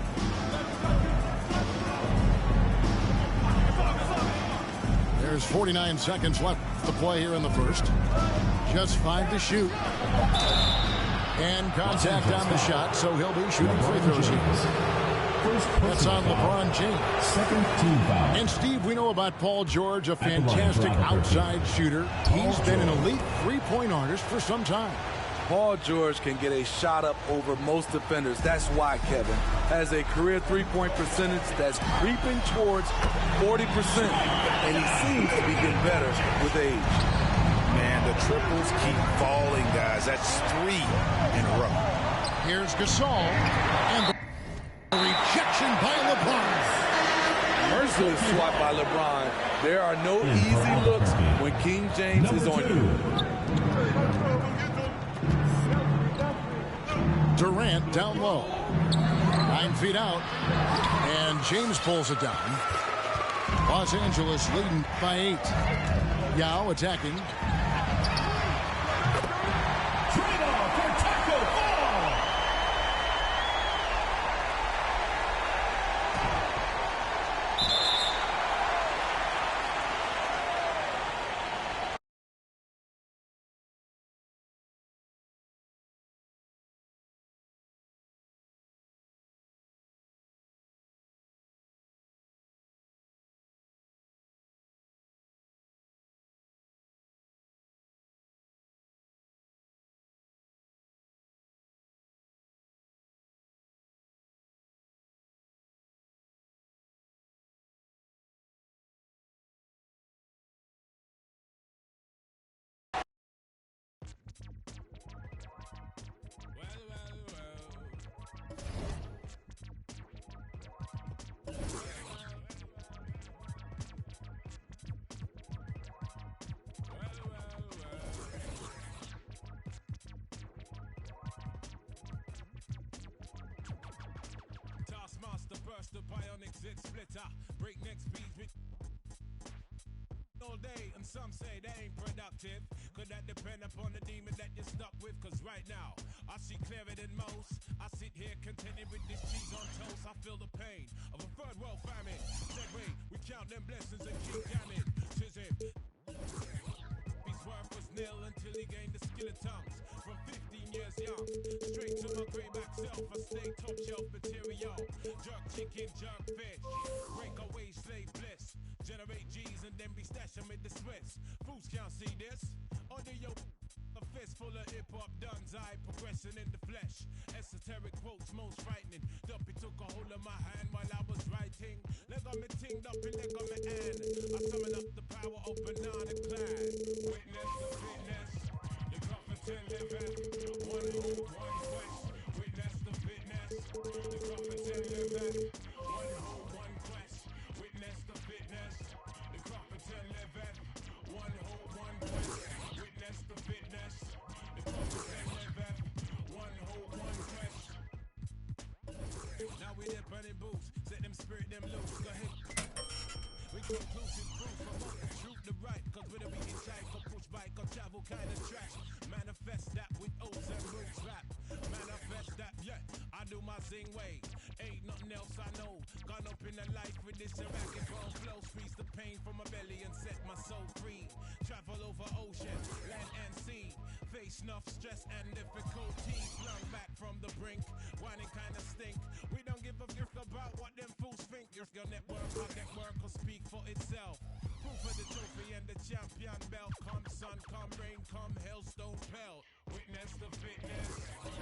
There's 49 seconds left to play here in the first. Just 5 to shoot. And contact on the shot, so he'll be shooting free throws here. That's on LeBron James. Second team foul. And Steve, we know about Paul George, a fantastic outside shooter. He's been an elite three-point artist for some time. Paul George can get a shot up over most defenders. That's why Kevin has a career three-point percentage that's creeping towards 40%. And he seems to be getting better with age. Man, the triples keep falling, guys. That's 3 in a row. Here's Gasol. And the rejection by LeBron. Merciless swat by LeBron. There are no easy looks when King James is on you. Durant down low. 9 feet out. And James pulls it down. Los Angeles leading by 8. Yao attacking. the bionic zit splitter. Breakneck speeds with all day, and some say they ain't productive. Could that depend upon the demon that you're stuck with? Cause right now, I see clearer than most. I sit here contented with this cheese on toast. I feel the pain of a third world famine. Segway, we count them blessings and keep jamming. Tis him. His worth was nil until he gained the skill of tongues. From 15 years young, straight to my grayback self, I stay top shelf material. Jerk chicken, jerk fish, break away slave bliss. Generate G's and then be stashing with the Swiss. Fools can't see this. Under your a fist full of hip-hop duns, I progressing in the flesh. Esoteric quotes most frightening. Dumpy took a hold of my hand while I was writing. Leg on me ting, dumpy leg on me hand. I summon up the power of banana clan. Witness the fitness, the prophet and living. One hope, one quest. Witness the fitness, the prophet and living. One hope, one quest. Witness the fitness, the prophet and living. One hope, one quest. Witness the fitness, the prophet and living. One hope, one quest. Now we there burning boots, set them spirit them loose. Go ahead. We conclusive proof from up the truth to right. Cause whether we hitchhike or push bike or travel kind of trash. Manifest that with O's and roots rap. Manifest that, yeah, I do my zing way. Ain't nothing else I know. Gone up in the life with this Iraqi bone flow. Squeeze the pain from my belly and set my soul free. Travel over ocean, land and sea. Face enough stress and difficulty. Flung back from the brink, whining kind of stink. We don't give a fuck about what them fools think. Your network, our network will speak for itself. Proof of the trophy and the champion belt. Come sun, come rain, come hailstone pelt. Witness the fitness,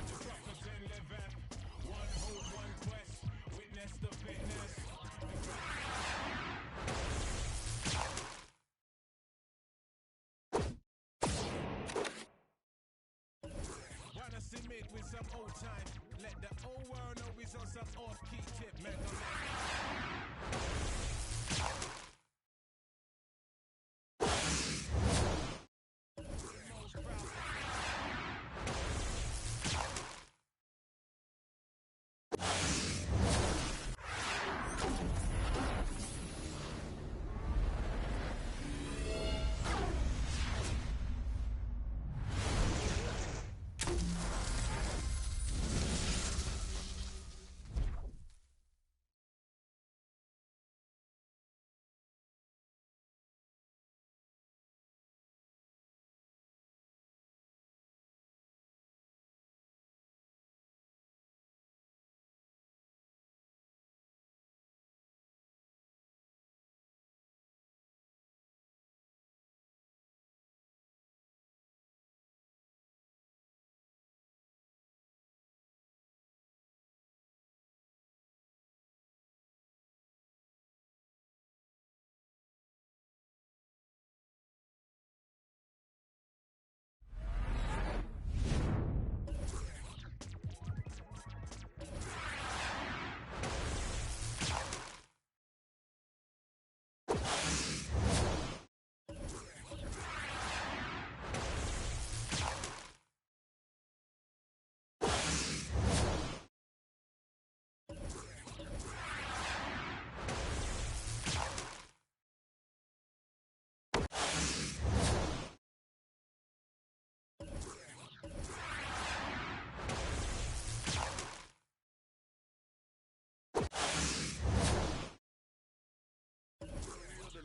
the prophets and living. One hope, one quest. Witness the fitness. Wanna submit with some old time. Let the old world know we's on some off-key tip, man.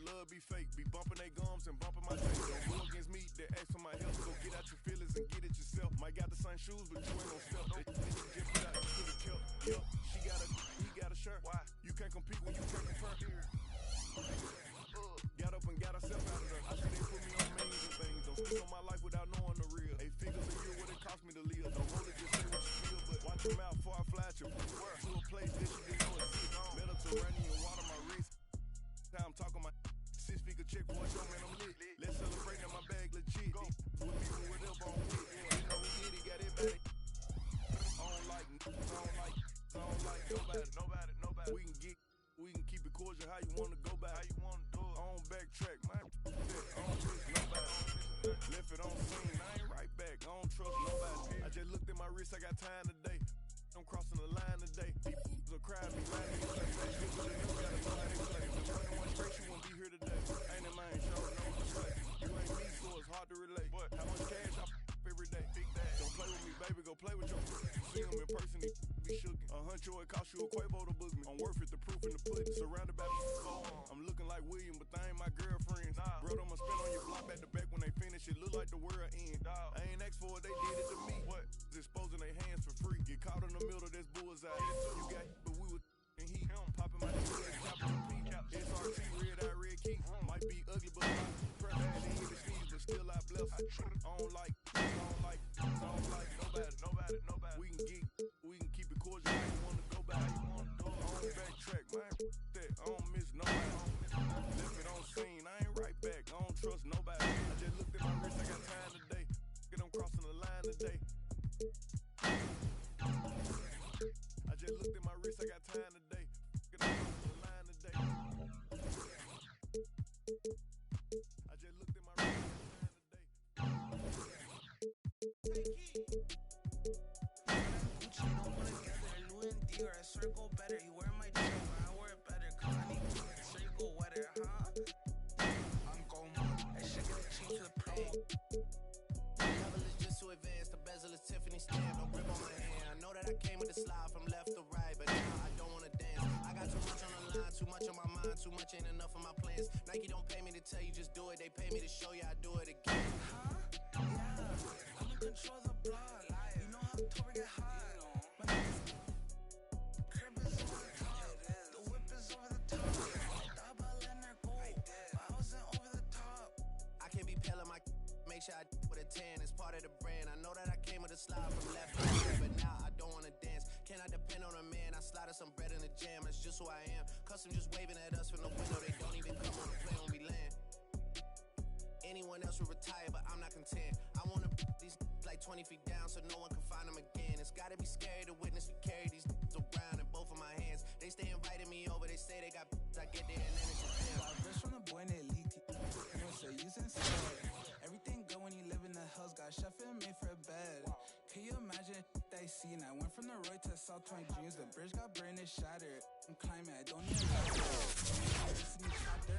Love be fake, be bumping they gums and bumping my tape. Don't go against me, they ask for my help. Go get out your feelings and get it yourself. Might got the same shoes, but you ain't no step. They just put out, you could've kept. Yup, she got a, he got a shirt. Why? You can't compete when you can't compare. Got up and got herself out of there. I see they put me on millions of things. Don't speak on my life without knowing the real. 8 figures a year, what it cost me to live. Don't hold it, just say what you feel. But watch your mouth before I fly at you. To a place that you didn't know exists. Mediterranean water, my wrist. Time I'm talking my 6 figure check for a show, man, I'm lit. Let's celebrate that my bag legit. Go. With me for whatever I'm with. Yeah, you know we did it, got it back. I don't like nobody. We can keep it cordial how you wanna go back. How you wanna do it. I don't backtrack, man. I don't miss nobody. Left it on scene, I ain't right back. I don't trust nobody. I just looked at my wrist, I got time today. I'm crossing the line today. These are crazy. crowd me, mind me, play fast. Good with the new, gotta know how they play. If the money went straight, you won't be here today. Ain't in mind, show no display. You ain't me, so it's hard to relate. But how much cash I every day? Big bag. Don't play with me, baby, go play with your see him in person, he be shookin'. A huncho, it cost you a Quavo to book me. I'm worth it, the proof in the pudding. Surrounded by I'm looking like William, but they ain't my girlfriends. Bro, I'ma spin on your block back to back when they finish. It look like the world end. I ain't asked for it, they did it to me. What? Exposing their hands for free. Get caught in the middle, that's bullseye. You got but we was and he popping my nigga, capital P. SRT, red eye, red key. Might be ugly, but I'm pressure. She ain't the sneeze, but still I bless. I don't like nobody. We can keep it cordial. How you wanna go back? I don't backtrack, man. That I don't miss nobody. Left it on scene, I ain't right back. I don't trust nobody. I just looked at my wrist, I got time today. Get them crossing the line today. I just looked at my wrist, I got time today. Get them crossing the line today. I just looked at my wrist, I got time today. Gucci don't put together, Louis and Dior, I swear go better. You wear my dress, but I wear it better. Cause I need so you go wetter, huh? I'm going that shit gets cheap to the promo. The level is just too advanced, the bezel is Tiffany stamp, no grip on my hand. I know that I came with the slide from left to right, but now I don't wanna dance. I got too much on the line, too much on my mind, too much ain't enough of my plans. Nike don't pay me to tell you just do it, they pay me to show you I do it again. Huh? Yeah, I'm in control of the block. You know how October get hot. My crib is over the top, the whip is over the top. I thought about letting her go, but I wasn't over the top. I can't be pale in my make sure I with a 10, it's part of the brand. I know that I came with a slide from left to right, but now I don't wanna dance. Can I depend on a man? I slided some bread in the jam, that's just who I am. Custom just waving at us from the window, they don't even come on the plane when we land. Anyone else would retire, but I'm not content. I wanna these like 20 feet down so no one can find them again. It's gotta be scary to witness me carry these around in both of my hands. They stay inviting me over, they say they got I get there and then it's just them. Got rich from the boy named Elite. No say using scared. Everything good when you live in the hills. Got chef and made for a bed. Can you imagine they seen? I went from the road to South 20 dreams. The bridge got burned and shattered. I'm climbing, I don't need a chapter.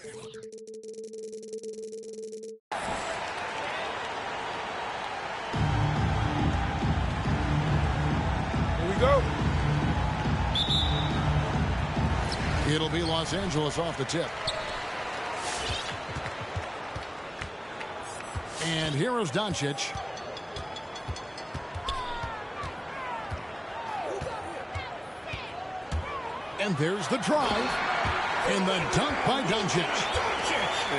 Here we go. It'll be Los Angeles off the tip. And here is Doncic. And there's the drive. And the dunk by Doncic.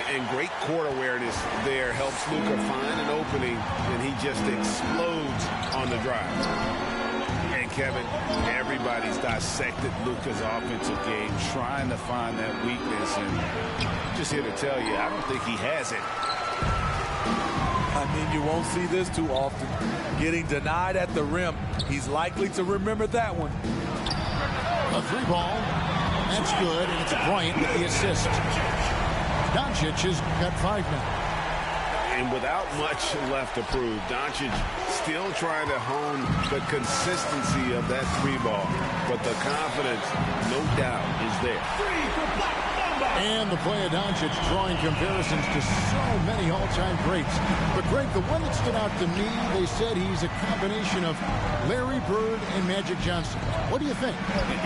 And great court awareness there helps Luka find an opening, and he just explodes on the drive. And Kevin, everybody's dissected Luka's offensive game, trying to find that weakness, and I'm just here to tell you, I don't think he has it. I mean, you won't see this too often. Getting denied at the rim, he's likely to remember that one. A three ball. That's good, and it's Bryant with the assist. Doncic has got 5 now. And without much left to prove, Doncic still trying to hone the consistency of that three ball. But the confidence, no doubt, is there. Three for Black Mamba. And the play of Doncic drawing comparisons to so many all-time greats. But, Greg, the one that stood out to me, they said he's a combination of Larry Bird and Magic Johnson. What do you think?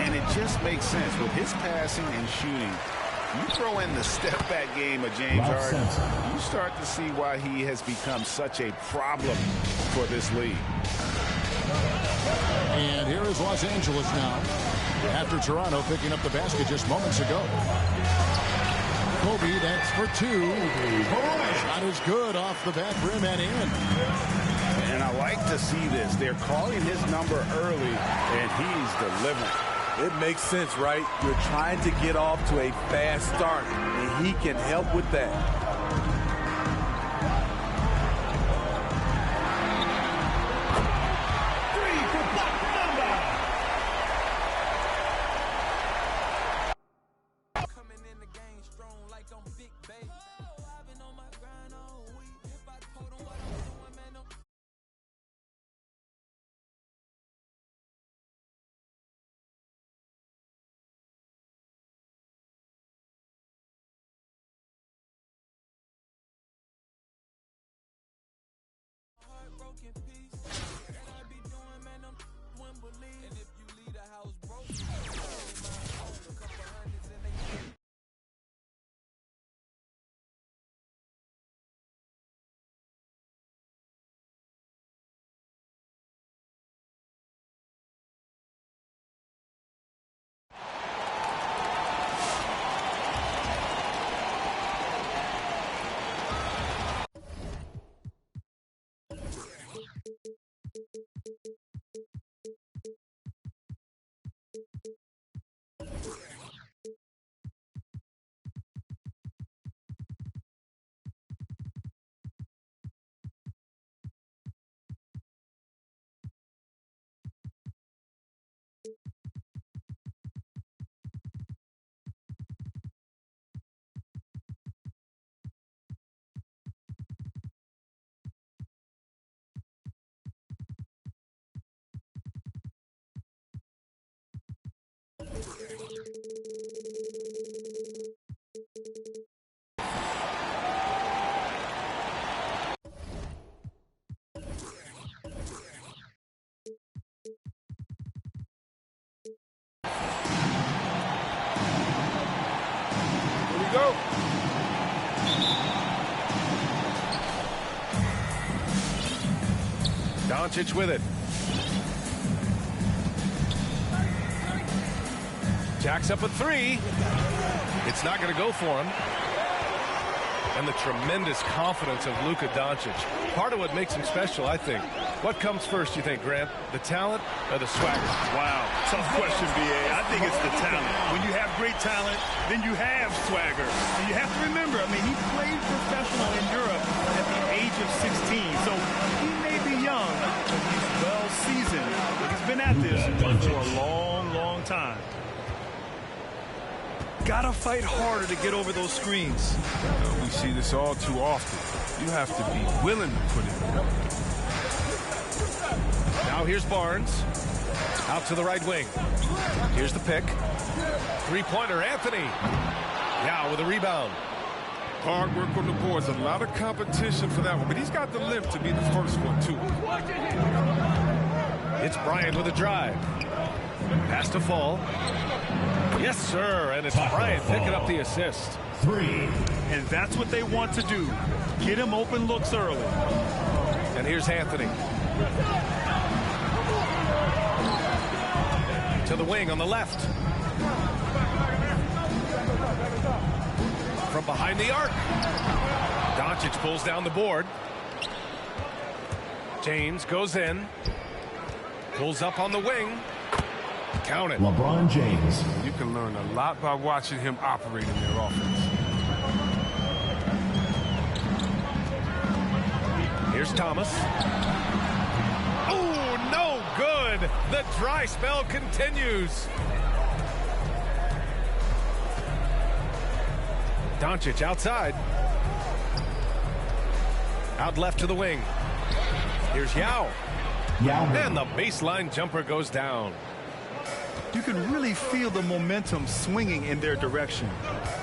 And it just makes sense. With his passing and shooting, you throw in the step-back game of James Harden, you start to see why he has become such a problem for this league. And here is Los Angeles now, after Toronto picking up the basket just moments ago. Kobe, that's for two. Shot is good off the back rim and in. And I like to see this. They're calling his number early, and he's delivering. It makes sense, right? You're trying to get off to a fast start, and he can help with that. Go. Doncic with it. Jacks up a three. It's not going to go for him. And the tremendous confidence of Luka Doncic. Part of what makes him special, I think. What comes first, you think, Grant? The talent or the swagger? Wow, tough question, B.A. I think it's the talent. When you have great talent, then you have swagger. And you have to remember, I mean, he played professional in Europe at the age of 16. So he may be young, but he's well seasoned. He's been at this for a long, long time. Gotta fight harder to get over those screens. We see this all too often. You have to be willing to put it in. Now here's Barnes. Out to the right wing. Here's the pick. Three-pointer, Anthony. Now with a rebound. Hard work on the boards. A lot of competition for that one. But he's got the lift to be the first one, too. It's Bryant with a drive. Pass to Fall. Yes, sir. And it's Bryant picking up the assist. And that's what they want to do. Get him open looks early. And here's Anthony. To the wing on the left. From behind the arc. Doncic pulls down the board. James goes in. Pulls up on the wing. Count it. LeBron James. You can learn a lot by watching him operate in their offense. Here's Thomas. Oh, no good. The dry spell continues. Doncic outside. Out left to the wing. Here's Yao. And the baseline jumper goes down. you can really feel the momentum swinging in their direction.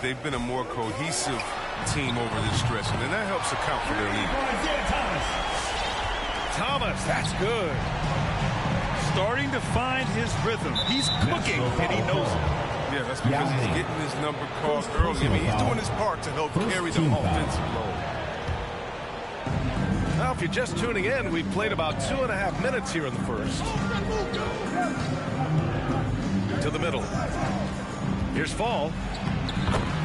They've been a more cohesive team over this stretch, and that helps account for their lead. Thomas, that's good. Starting to find his rhythm. He's cooking, and he knows it. Yeah, that's because he's getting his number called early. I mean, he's doing his part to help carry the offensive load. Now, if you're just tuning in, we've played about 2.5 minutes here in the first. To the middle. Here's Fall.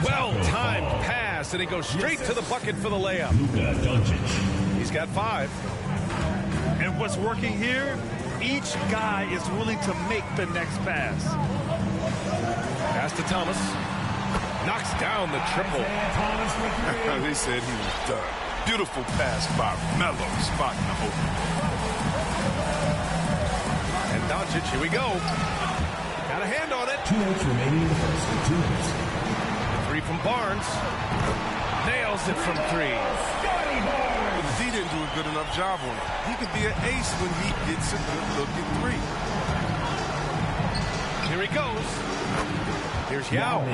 Well-timed pass, and he goes straight to the bucket for the layup. He's got 5. And what's working here? Each guy is willing to make the next pass. Pass to Thomas. Knocks down the triple. They said he was done. Beautiful pass by Melo, spotting the open. And Doncic, here we go. Got a hand on it. 2 minutes remaining in the first. 2 minutes. 3 from Barnes. Nails it from 3. But D didn't do a good enough job on it. He could be an ace when he gets a good look at 3. Here he goes. Here's Yao.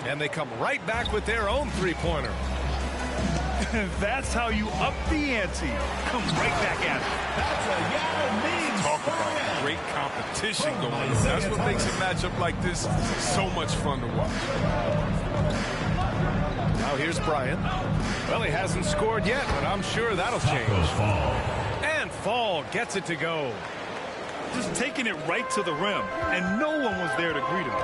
And they come right back with their own 3-pointer. That's how you up the ante. Come right back at it. That's a Yao Ming. Talk about great competition going on. That's what makes a matchup like this so much fun to watch. Now here's Bryant. Well, he hasn't scored yet, but I'm sure that'll change. And Fall gets it to go. Just taking it right to the rim, and no one was there to greet him.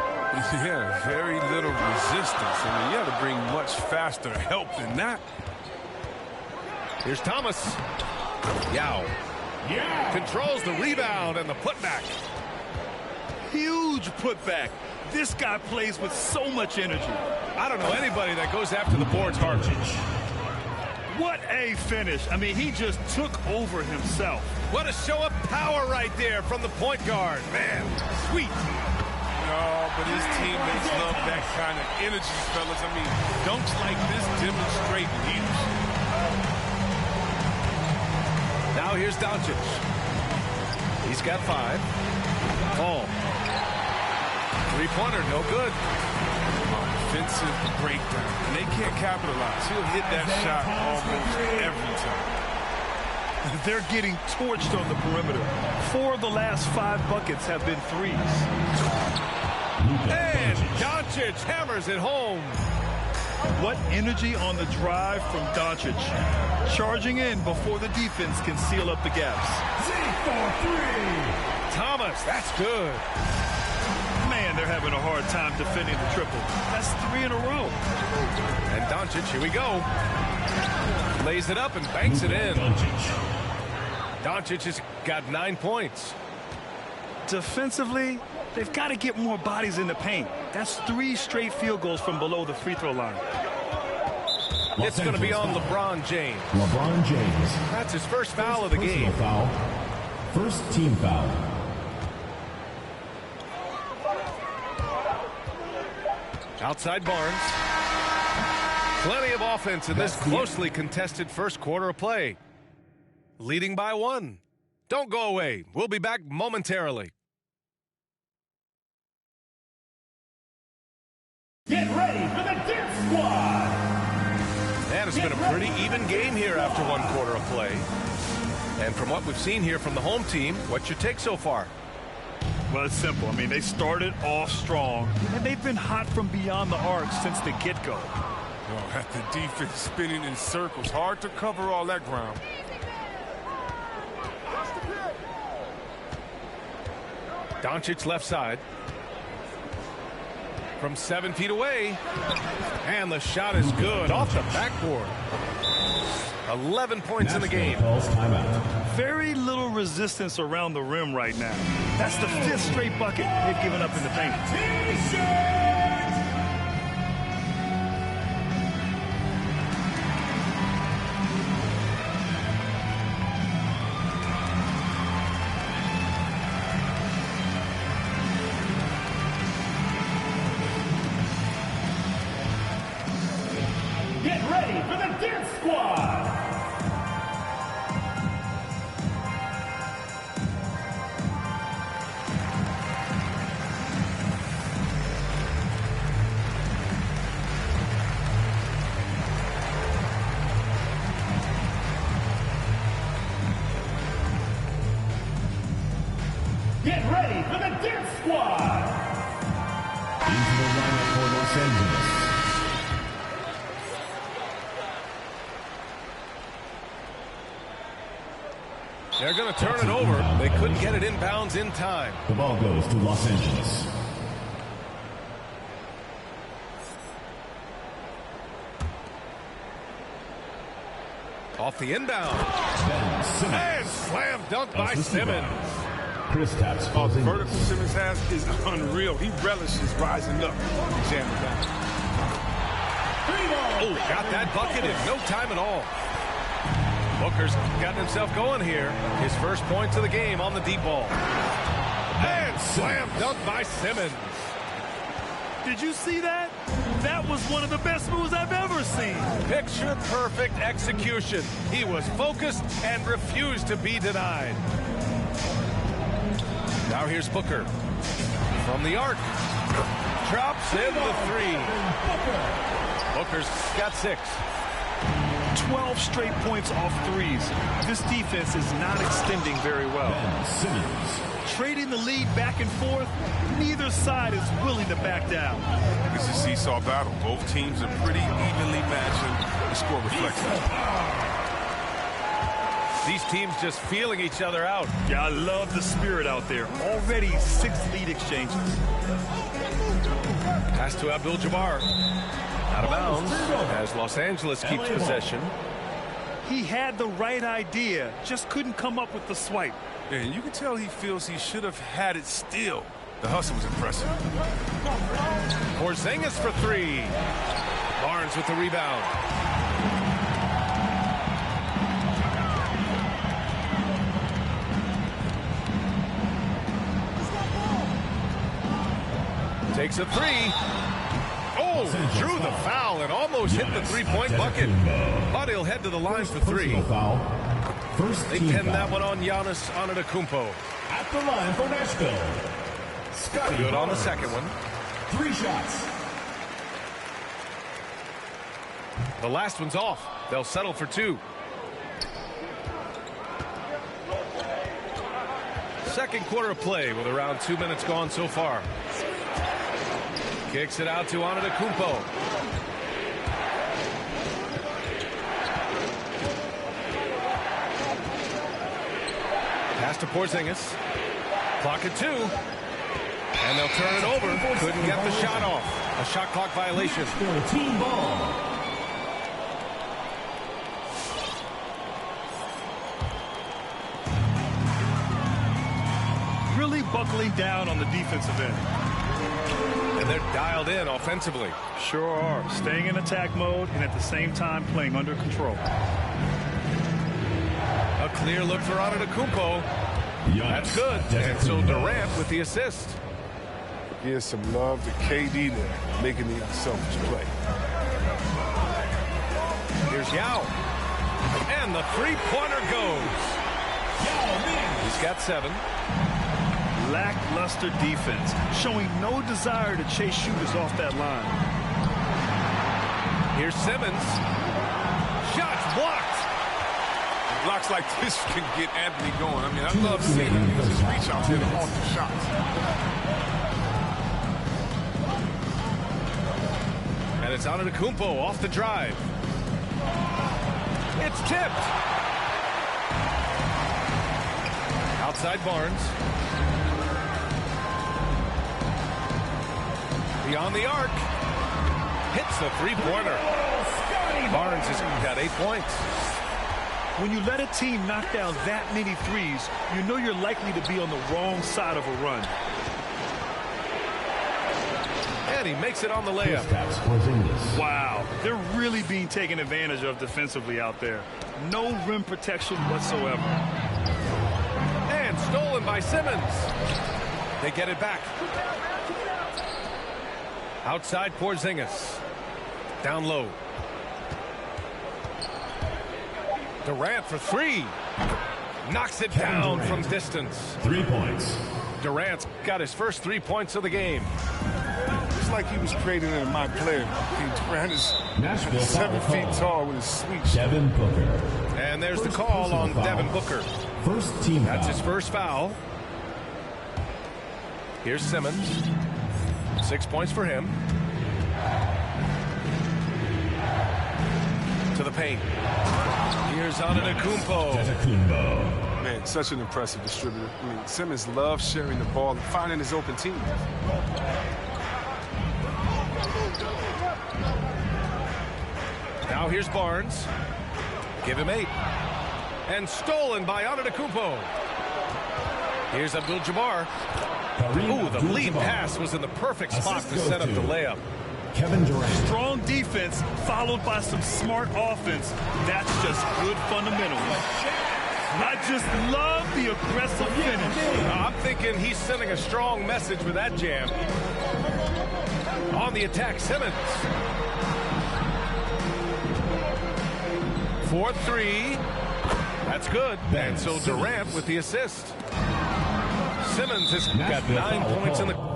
Yeah, very little resistance. I mean, you have to bring much faster help than that. Here's Thomas. Yao. Controls the rebound and the putback. Huge putback. This guy plays with so much energy. I don't know anybody that goes after the boards harder. What a finish. I mean, he just took over himself. What a show of power right there from the point guard. Man, sweet. Oh, but his teammates love that kind of energy, fellas. I mean, dunks like this demonstrate leadership. Now here's Doncic. He's got 5. Fall. 3-pointer, no good. Offensive breakdown. And they can't capitalize. He'll hit that shot almost every time. They're getting torched on the perimeter. 4 of the last 5 buckets have been threes. And Doncic hammers it home. What energy on the drive from Doncic. Charging in before the defense can seal up the gaps. Thomas, that's good. Man, they're having a hard time defending the triple. That's 3 in a row. And Doncic, here we go. Lays it up and banks it in. Doncic has got 9 points. Defensively, they've got to get more bodies in the paint. That's 3 straight field goals from below the free throw line. It's going to be on LeBron James. LeBron James. That's his first foul of the game. Foul. First team foul. Outside Barnes. Plenty of offense in this closely contested first quarter of play. Leading by 1. Don't go away. We'll be back momentarily. Get ready for the Dip Squad! And it's been a pretty even game here after 1 quarter of play. And from what we've seen here from the home team, what's your take so far? Well, it's simple. I mean, they started off strong, and they've been hot from beyond the arc since the get-go. Oh, at the defense spinning in circles. Hard to cover all that ground. Doncic left side. From 7 feet away. And the shot is good off the backboard. 11 points in the game. Very little resistance around the rim right now. That's the 5th straight bucket they've given up in the paint. Get ready for the Dip Squad! Get ready for the Death Squad. Into the lineup for Los Angeles. They're going to turn it over. They couldn't get it inbounds in time. The ball goes to Los Angeles. Off the inbound. And slam dunk by Simmons. Chris Taps. The vertical Simmons has is unreal. He relishes rising up and jamming down. Oh, got that bucket in no time at all. Booker's gotten himself going here. His first points of the game on the deep ball. And slam dunk by Simmons. Did you see that? That was one of the best moves I've ever seen. Picture perfect execution. He was focused and refused to be denied. Now here's Booker. From the arc. Drops in the three. Booker's got 6. 12 straight points off threes. This defense is not extending very well. Trading the lead back and forth, neither side is willing to back down. It's a seesaw battle. Both teams are pretty evenly matched, and the score reflects that. These teams just feeling each other out. Yeah, I love the spirit out there. Already 6 lead exchanges. Pass to Abdul-Jabbar. Out of bounds as Los Angeles keeps possession. He had the right idea, just couldn't come up with the swipe. Yeah, and you can tell he feels he should have had it still. The hustle was impressive. Porzingis for 3. Barnes with the rebound. Takes a 3. Oh, drew the foul and almost hit the three-point bucket. But he'll head to the line for 3. They pinned that one on Giannis Antetokounmpo. At the line for Nashville. Scotty Good on the second one. 3 shots. The last one's off. They'll settle for 2. Second quarter of play with around 2 minutes gone so far. Kicks it out to Antetokounmpo. Pass to Porzingis. Clock at 2. And they'll turn it over. Couldn't get the shot off. A shot clock violation. Team ball. Really buckling down on the defensive end. And they're dialed in offensively. Sure are. Staying in attack mode and at the same time playing under control. A clear look for Antetokounmpo. That's good. And so Durant with the assist. Give some love to KD there, making the unselfish play. Here's Yao. And the three-pointer goes. He's got 7. Lackluster defense, showing no desire to chase shooters off that line. Here's Simmons. Shots blocked. Blocks like this can get Anthony going. I mean, I love seeing him use his reach out there to alter shots. And it's Antetokounmpo off the drive. It's tipped. Outside Barnes. Beyond the arc. Hits the three-pointer. Barnes has got 8 points. When you let a team knock down that many threes, you know you're likely to be on the wrong side of a run. And he makes it on the layup. Wow, they're really being taken advantage of defensively out there. No rim protection whatsoever. And stolen by Simmons. They get it back. Outside Porzingis. Down low. Durant for 3. Knocks it down from distance. 3 points. Durant's got his first 3 points of the game. It's like he was created in my player. Durant is 7 feet tall with his sweet shot. Devin Booker. And there's the call on Devin Booker. First team That's foul. his first foul. Here's Simmons. 6 points for him. To the paint. Here's Antetokounmpo. Man, such an impressive distributor. I mean, Simmons loves sharing the ball and finding his open team. Now here's Barnes. Give him 8. And stolen by Antetokounmpo. Here's Abdul-Jabbar. Ooh, the lead pass was in the perfect spot to set up the layup. Kevin Durant. Strong defense followed by some smart offense. That's just good fundamentals. I just love the aggressive finish. I'm thinking he's sending a strong message with that jam. On the attack, Simmons. 4-3. That's good. And so Durant with the assist. Simmons has got 9 points in the...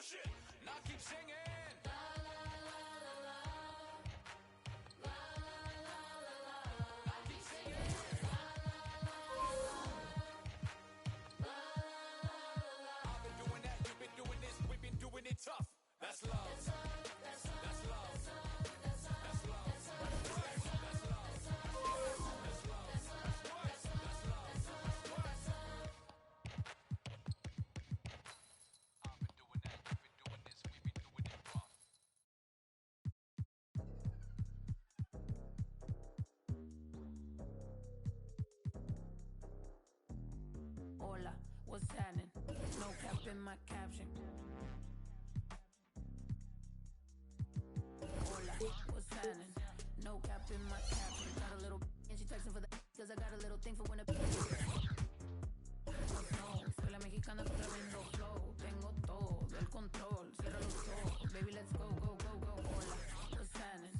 push it. Now keep singing. I've been doing that, you've been doing this, we've been doing it tough. That's love. That's love. That's love. That's love. That's love. That's love. That's love. I've been doing that, you've been doing this, we've been doing it rough. Hola, what's happening? No cap in my caption. Hola, what's happening? No cap in my caption. Got a little and she texting for the cause I got a little thing for when a no, soy la mexicana con tremendo flow. Tengo todo el control. Cierra los ojos, baby, let's go, go, go, go. Hola, what's happening?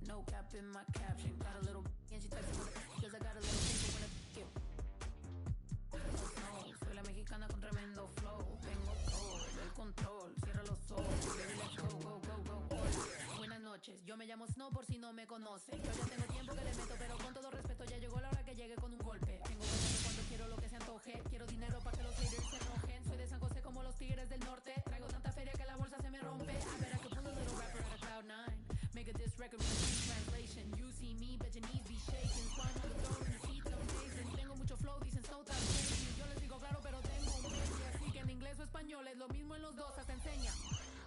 No cap in my caption. Got a little and she texting for the cause I got a little thing for when a no, soy la mexicana con tremendo flow. Tengo todo el control. Cierra los ojos, baby, let's go, go, go, go. Hola, buenas noches. Yo me llamo Snow por si no me conoce. Yo ya tengo tiempo que le meto, pero con todo respeto ya llegó la hora que llegue con un golpe. Tengo ganas cuando quiero lo que se antoje. Quiero dinero para que los haters se enojen. Soy de San José como los tigres del norte. Traigo tanta feria que la bolsa se me rompe. I bet I could pull a little rapper out of Cloud9. Make a diss record with a translation. You see me, bet your knees be shaking. Swan on the throne and the seats amazing. Tengo mucho flow, dicen Snow that's crazy. Yo les digo claro, pero tengo un baby. Así que en inglés o español es lo mismo en los dos, hasta enseña.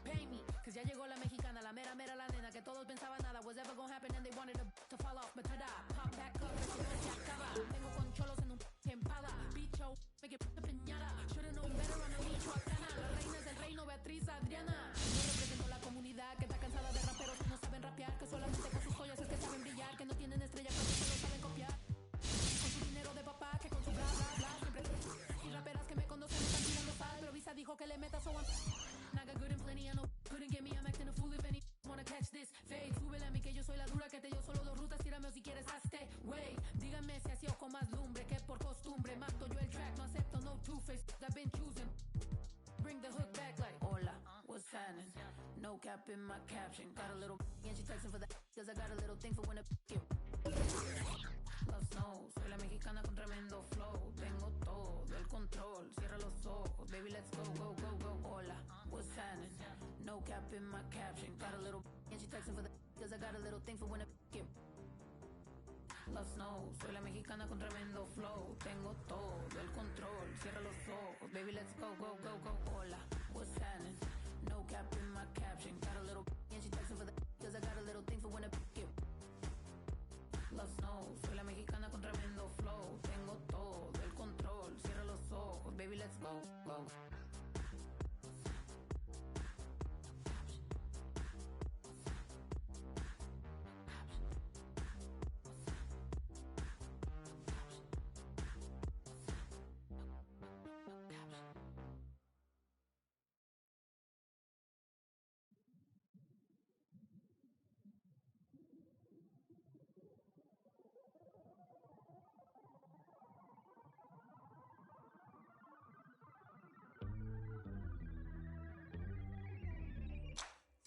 Pay me, cause ya llegó la mexicana, la mera mera la nena que todos pensaban nada was ever gonna happen and they wanted to fall off, but tada, pop back up, esto no se acaba. Tengo con cholos en un empada, bicho, me que piñada. Should've known better, I'm a michoacana. La reina del reino, Beatriz Adriana. Yo represento la comunidad que está cansada de raperos que no saben rapear, que solamente con sus joyas es que saben brillar, que no tienen estrella, que solo saben copiar. Con su dinero de papá, que con su bla bla bla, siempre. Y raperas que me conocen me están tirando sal, pero Visa dijo que le meta so I'm I got good and plenty, I know couldn't get me, I'm acting a fool if any wanna catch this fade. Súbele a mí que yo soy la dura, que te dio solo dos rutas, tírame o si quieres hazte, wey. Díganme si así o con más lumbre, que por costumbre mato yo el track, no acepto no two-face, I've been choosing. Bring the hook back like, hola, what's happening? No cap in my caption, got a little and she texting for the cause I got a little thing for when a Love Snow, soy la mexicana con tremendo flow. Tengo todo el control, cierra los ojos, baby, let's go, go, go, go. Hola, what's happening? No cap in my caption, got a little and she texting for the cause I got a little thing for when a Love Snow, soy la mexicana con tremendo flow. Tengo todo el control, cierra los ojos, baby, let's go, go, go, go. Hola, what's happening? No cap in my caption, got a little and she texting for the cause I got a little thing for when a Love Snow, soy la mexicana con tremendo flow. Tengo todo el control, cierra los ojos, baby, let's go, go.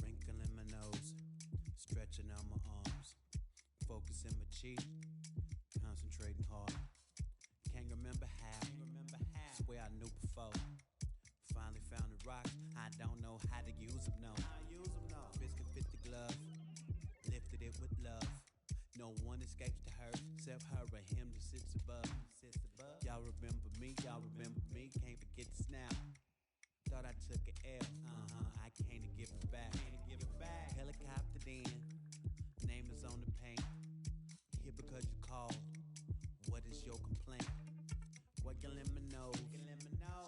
Wrinkling my nose, stretching out my arms, focusing my cheek, concentrating hard. Can't remember how, swear I knew before. Finally found the rock, I don't know how to use them, no. Biscuit fit the glove, lifted it with love. No one escapes the hurt, except her or him that sits above. Y'all remember me, can't forget the snap. Thought I took an L, I can't give it back. Helicopter in, name is on the paint. Here because you called, what is your complaint? Working in my nose,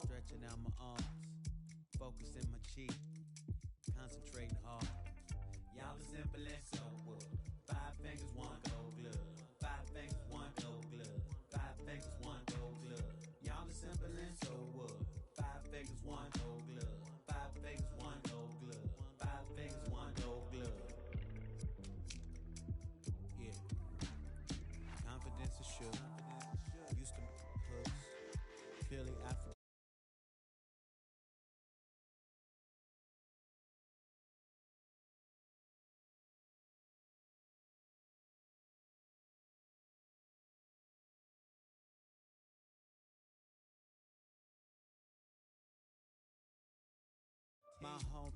stretching out my arms, focusing my cheek, concentrating hard. Y'all are simple as so wood. 5 fingers, 1 gold glove. 5 fingers, 1 gold glove. 5 fingers, 1 gold glove. Y'all are simple and so wood. 5 fingers, 1 gold glove. 5 fingers, 1 gold glove. 5 fingers, 1 gold glove. Yeah. Confidence is sure. Used to hooks. Clearly I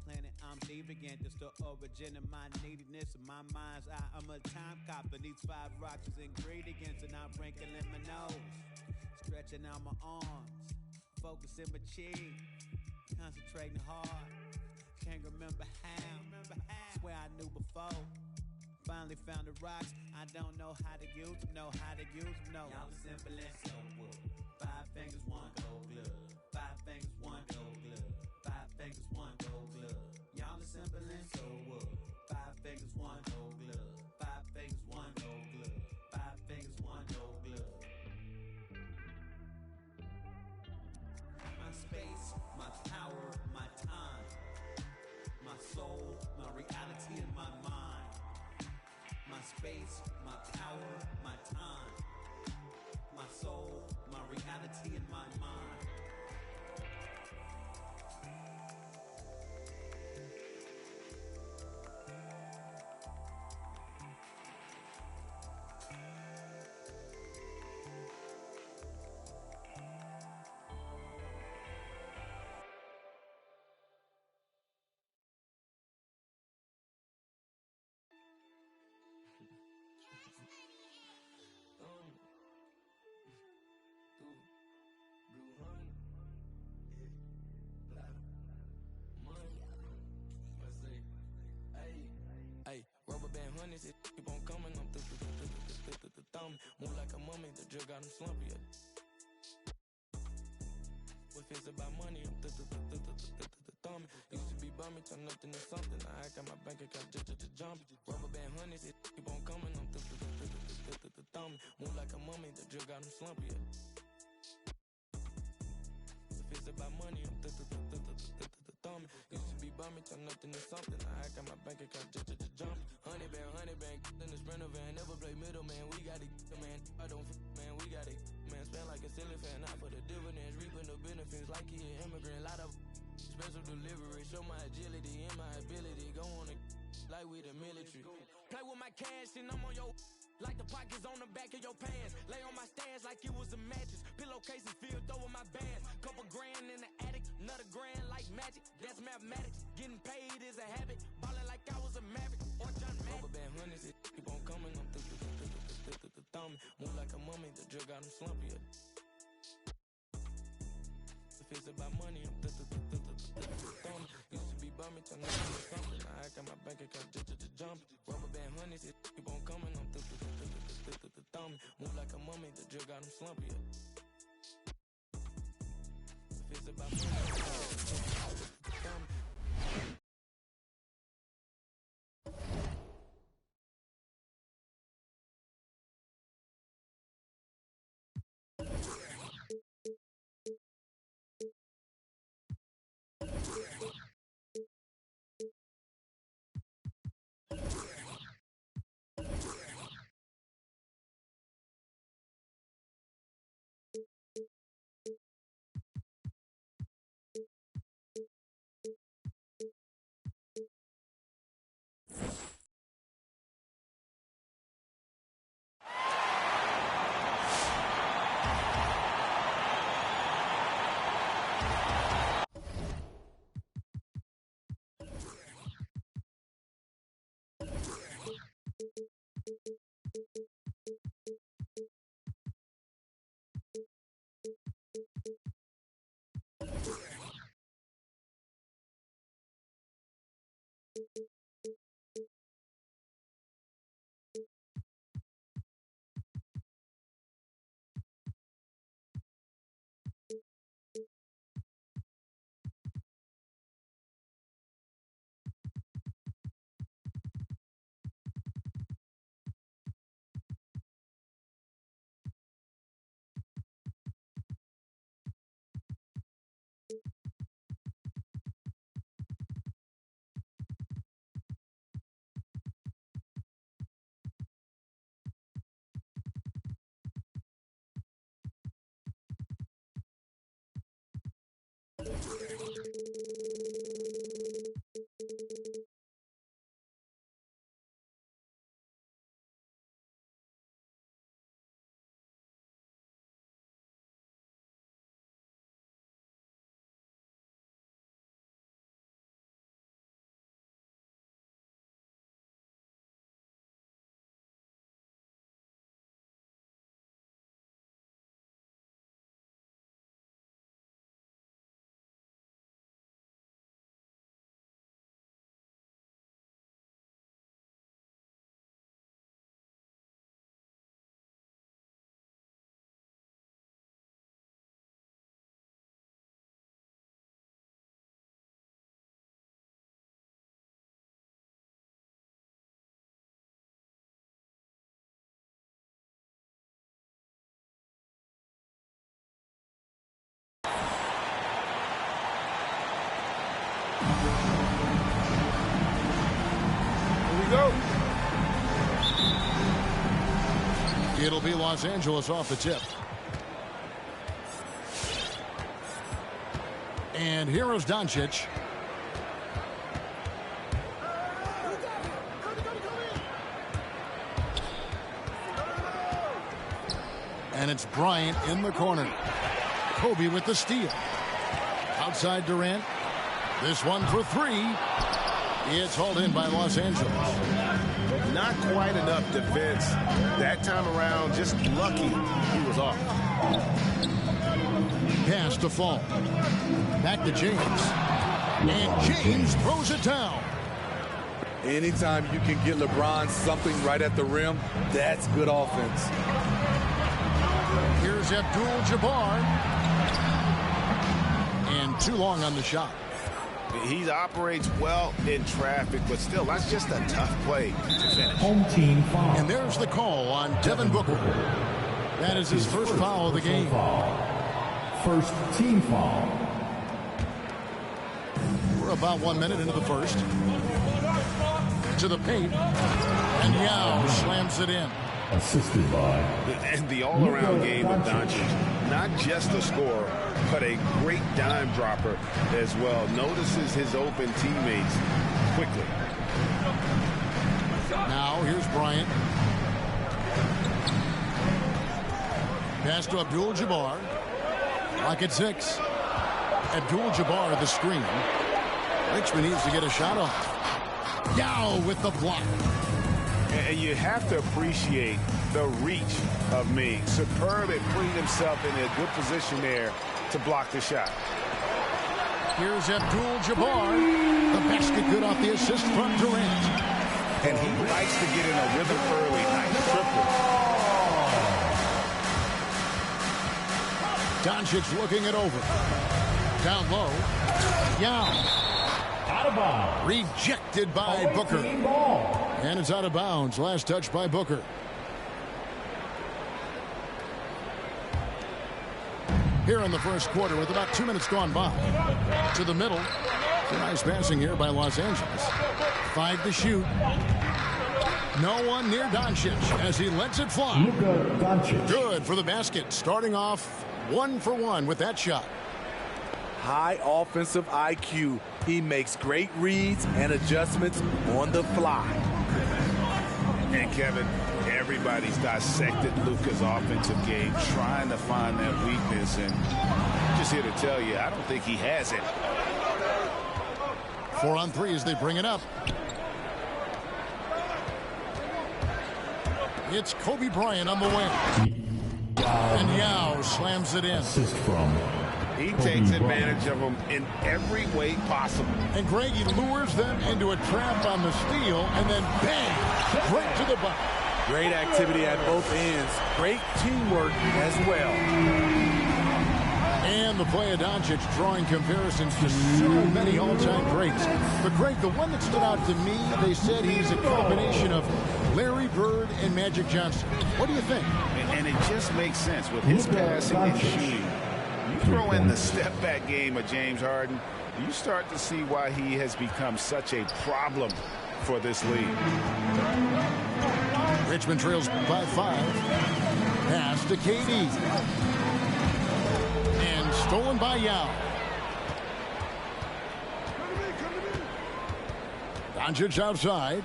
planet, I'm deviant. It's the origin of my neediness. In my mind's eye, I'm a time cop. And these 5 rocks is ingredients, and I'm wrinkling my nose, stretching out my arms, focusing my cheek, concentrating hard. Can't remember how. Swear I knew before. Finally found the rocks. I don't know how to use them. Know how to use them. No. Y'all are simple and so wood. 5 fingers, 1 gold glove. 5 fingers, 1 gold glove. 5 fingers, 1 gold glove. Y'all are simple and so wood. 5 fingers, 1 gold glove. 5 fingers, 1 gold glove. 5 fingers, 1 gold glove. My space, my power, my time, my soul, my reality, and my mind. My space, my power, my time, my soul, my reality, and my mind. Hey, rubber band honeys, it keep on coming. I'm thumb. Move like a mummy, the drug got him slumpy. If it's about money, I'm thumb. Used to be bumming, turn nothing to something. I got my bank account jump. Rubber band honeys, it keep on coming. I'm thumb. Move like a mummy, the drug got him slumpy. If it's about money, I'm thumb. Used to be bumming, turn nothing to something. I got my bank account jump. Honey band, in the Sprinter van. Never play middle, man. We got it, man. I don't, man. We got it, man. Spend like a silly fan. Out for the dividends, reaping the benefits like he an immigrant. Lot of special delivery. Show my agility and my ability. Go on like we the military. Play with my cash and I'm on your. Like the pockets on the back of your pants. Lay on my stands like it was a mattress. Pillowcases filled over my bands. Couple grand in the attic, another grand like magic. That's mathematics. Getting paid is a habit. Ballin' like I was a maverick or John Madden. Rubber band honeys, it keep on coming. I'm thumb. Move like a mummy, the drug got him slumpy. If it's about money, I'm thumb. Used to be bumming, turn nothing to something. I got my bank account jump. Rubber band honeys, it keep on coming. I'm thumb. Move like a mummy, the drug got him slumpy. If it's about money, thumb. It'll be Los Angeles off the tip. And here is Doncic. And it's Bryant in the corner. Kobe with the steal. Outside Durant. This one for three. It's hauled in by Los Angeles. Not quite enough defense that time around. Just lucky he was off. Pass to Fall. Back to James. And James throws it down. Anytime you can get LeBron something right at the rim, that's good offense. Here's Abdul-Jabbar. And too long on the shot. He operates well in traffic, but still, that's just a tough play to finish. Home team foul. And there's the call on Devin Booker. That is his first foul of the game. First team foul. We're about 1 minute into the first. To the paint. And Yao slams it in. Assisted by. And the all-around game of Doncic. Not just a scorer, but a great dime dropper as well. Notices his open teammates quickly. Now here's Bryant. Pass to Abdul-Jabbar. Lock at 6. Abdul-Jabbar the screen. Richmond needs to get a shot off. Yao with the block. And you have to appreciate the reach of Ming. Superb at putting himself in a good position there to block the shot. Here's Abdul-Jabbar. The basket good off the assist from Durant. And he likes to get in a rhythm early. Nice triple. Doncic looking it over. Down low. Yao. Out of bounds. Rejected by Booker. And it's out of bounds. Last touch by Booker. Here in the first quarter with about 2 minutes gone by. To the middle. Nice passing here by Los Angeles. 5 to shoot. No one near Doncic as he lets it fly. Luka Doncic. Good for the basket. Starting off 1 for 1 with that shot. High offensive IQ. He makes great reads and adjustments on the fly. And Kevin, everybody's dissected Luka's offensive game, trying to find that weakness. And I'm just here to tell you, I don't think he has it. 4 on 3 as they bring it up. It's Kobe Bryant on the wing. And Yao slams it in. Assist from. He takes advantage of them in every way possible. And Greg, he lures them into a trap on the steal, and then bang, right to the bucket. Great activity at both ends. Great teamwork as well. And the play of Doncic drawing comparisons to so many all-time greats. But Greg, the one that stood out to me, they said he's a combination of Larry Bird and Magic Johnson. What do you think? And it just makes sense with his passing and shooting. You throw in the step-back game of James Harden, you start to see why he has become such a problem for this league. Richmond trails by 5. Pass to KD. And stolen by Yao. Doncic outside.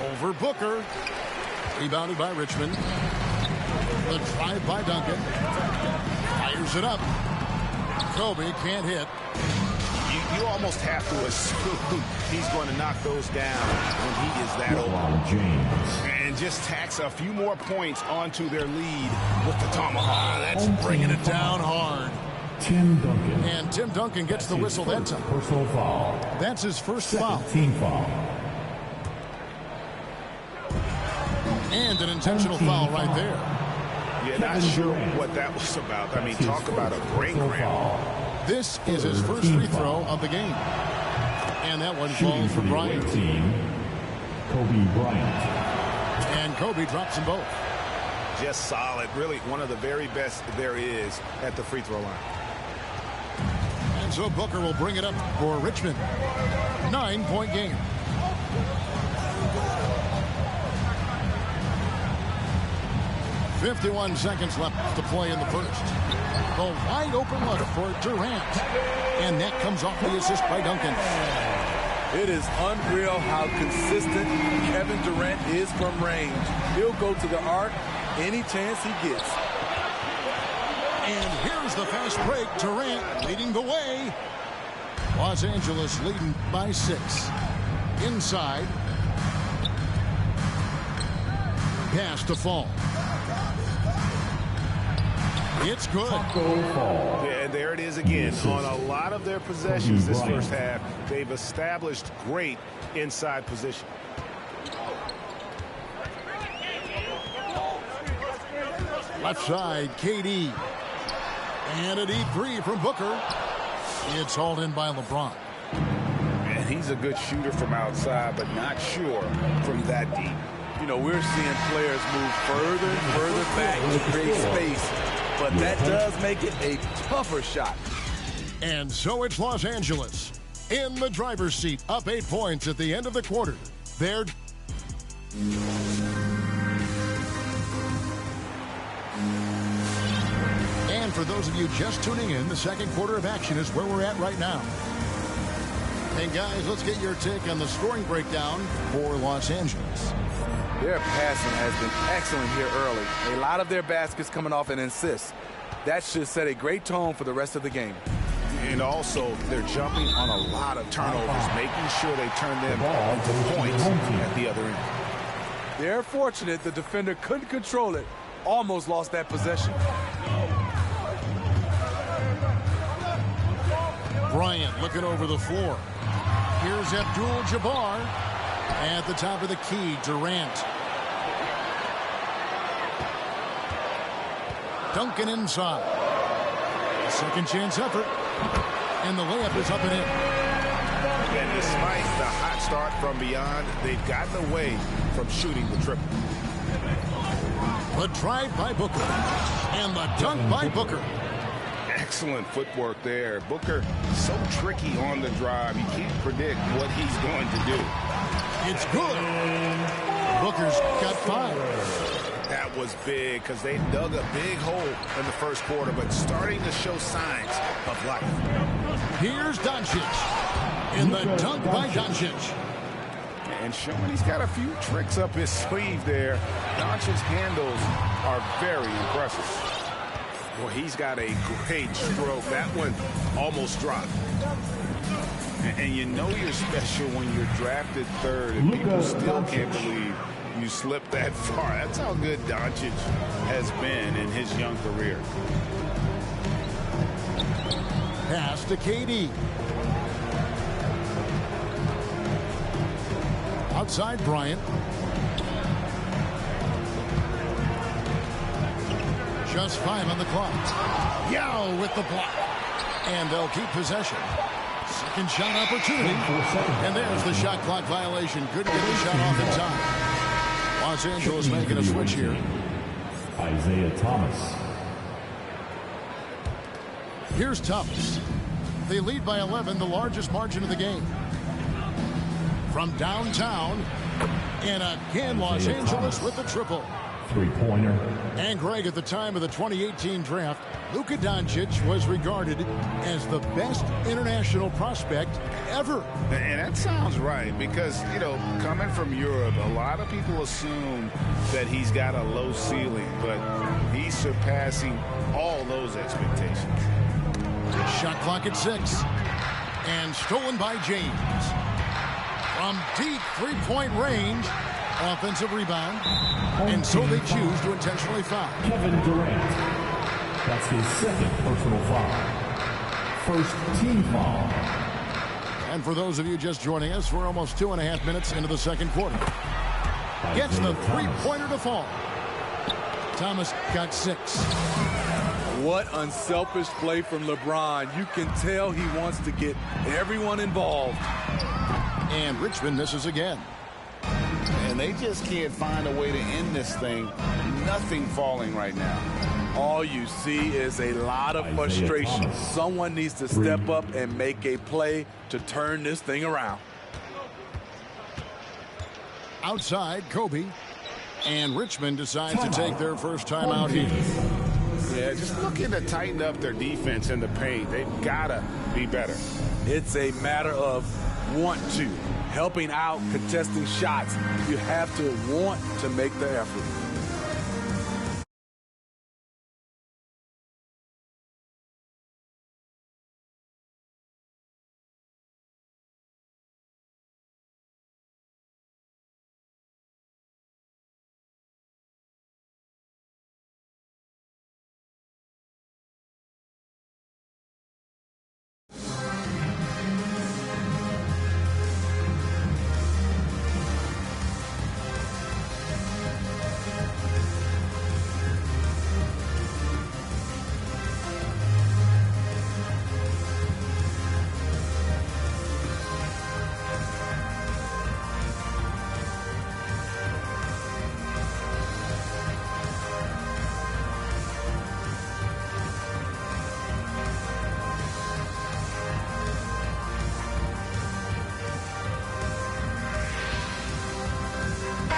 Over Booker. Rebounded by Richmond. The drive by Duncan. Fires it up. Kobe can't hit. You almost have to assume he's going to knock those down when he is that open. And just tax a few more points onto their lead with the tomahawk. That's bringing it down hard. Tim Duncan. And Tim Duncan gets the whistle that time. Personal foul. That's his first foul. Team foul. And an intentional foul right there. Yeah, not sure what that was about. I mean, talk about a brain cramp. This is his first free throw of the game. And that one falls for Bryant. Kobe Bryant. And Kobe drops them both. Just solid. Really one of the very best there is at the free throw line. And so Booker will bring it up for Richmond. 9-point game. 51 seconds left to play in the first. The wide open look for Durant. And that comes off the assist by Duncan. It is unreal how consistent Kevin Durant is from range. He'll go to the arc any chance he gets. And here's the fast break. Durant leading the way. Los Angeles leading by 6. Inside. Pass to Fall. It's good. Yeah, and there it is again. On a lot of their possessions this first half, they've established great inside position. Left side, KD. And a deep three from Booker. It's hauled in by LeBron. And he's a good shooter from outside, but not sure from that deep. You know, we're seeing players move further and further back to create space, but that does make it a tougher shot. And so it's Los Angeles in the driver's seat, up 8 points at the end of the quarter. They're... And for those of you just tuning in, the second quarter of action is where we're at right now. And guys, let's get your take on the scoring breakdown for Los Angeles. Their passing has been excellent here early. A lot of their baskets coming off an assist. That should set a great tone for the rest of the game. And also, they're jumping on a lot of turnovers, making sure they turn them into points at the other end. They're fortunate the defender couldn't control it. Almost lost that possession. Bryant looking over the floor. Here's Abdul-Jabbar. At the top of the key, Durant. Duncan inside. Second chance effort. And the layup is up and in. And despite the hot start from beyond, they've gotten away from shooting the triple. The drive by Booker. And the dunk by Booker. Excellent footwork there. Booker so tricky on the drive. You can't predict what he's going to do. It's good. Booker's got 5. That was big because they dug a big hole in the first quarter, but starting to show signs of life. Here's Doncic. And the dunk by Doncic. And showing he's got a few tricks up his sleeve there. Doncic's handles are very impressive. Well, he's got a great stroke. That one almost dropped. And you know you're special when you're drafted 3rd and people still can't believe you slipped that far. That's how good Doncic has been in his young career. Pass to KD. Outside Bryant. Just 5 on the clock. Yao with the block. And they'll keep possession. Second shot opportunity. And there's the shot clock violation. Couldn't get the shot off in time. Los Angeles making a switch here. Isaiah Thomas. Here's Thomas. They lead by 11, the largest margin of the game. From downtown. And again, Los Angeles with the triple. Three-pointer. And Greg, at the time of the 2018 draft, Luka Doncic was regarded as the best international prospect ever. And that sounds right because, you know, coming from Europe, a lot of people assume that he's got a low ceiling, but he's surpassing all those expectations. Shot clock at 6. And stolen by James. From deep three-point range. Offensive rebound. And so they choose to intentionally foul. Kevin Durant. That's his second personal foul. First team foul. And for those of you just joining us, we're almost 2.5 minutes into the second quarter. Gets the three-pointer to fall. Thomas got 6. What unselfish play from LeBron. You can tell he wants to get everyone involved. And Richmond misses again. And they just can't find a way to end this thing. Nothing falling right now. All you see is a lot of frustration. Someone needs to step up and make a play to turn this thing around. Outside, Kobe. And Richmond decides to take their first time out here. Yeah, just looking to tighten up their defense in the paint. They've got to be better. It's a matter of want to. Helping out, contesting shots. You have to want to make the effort.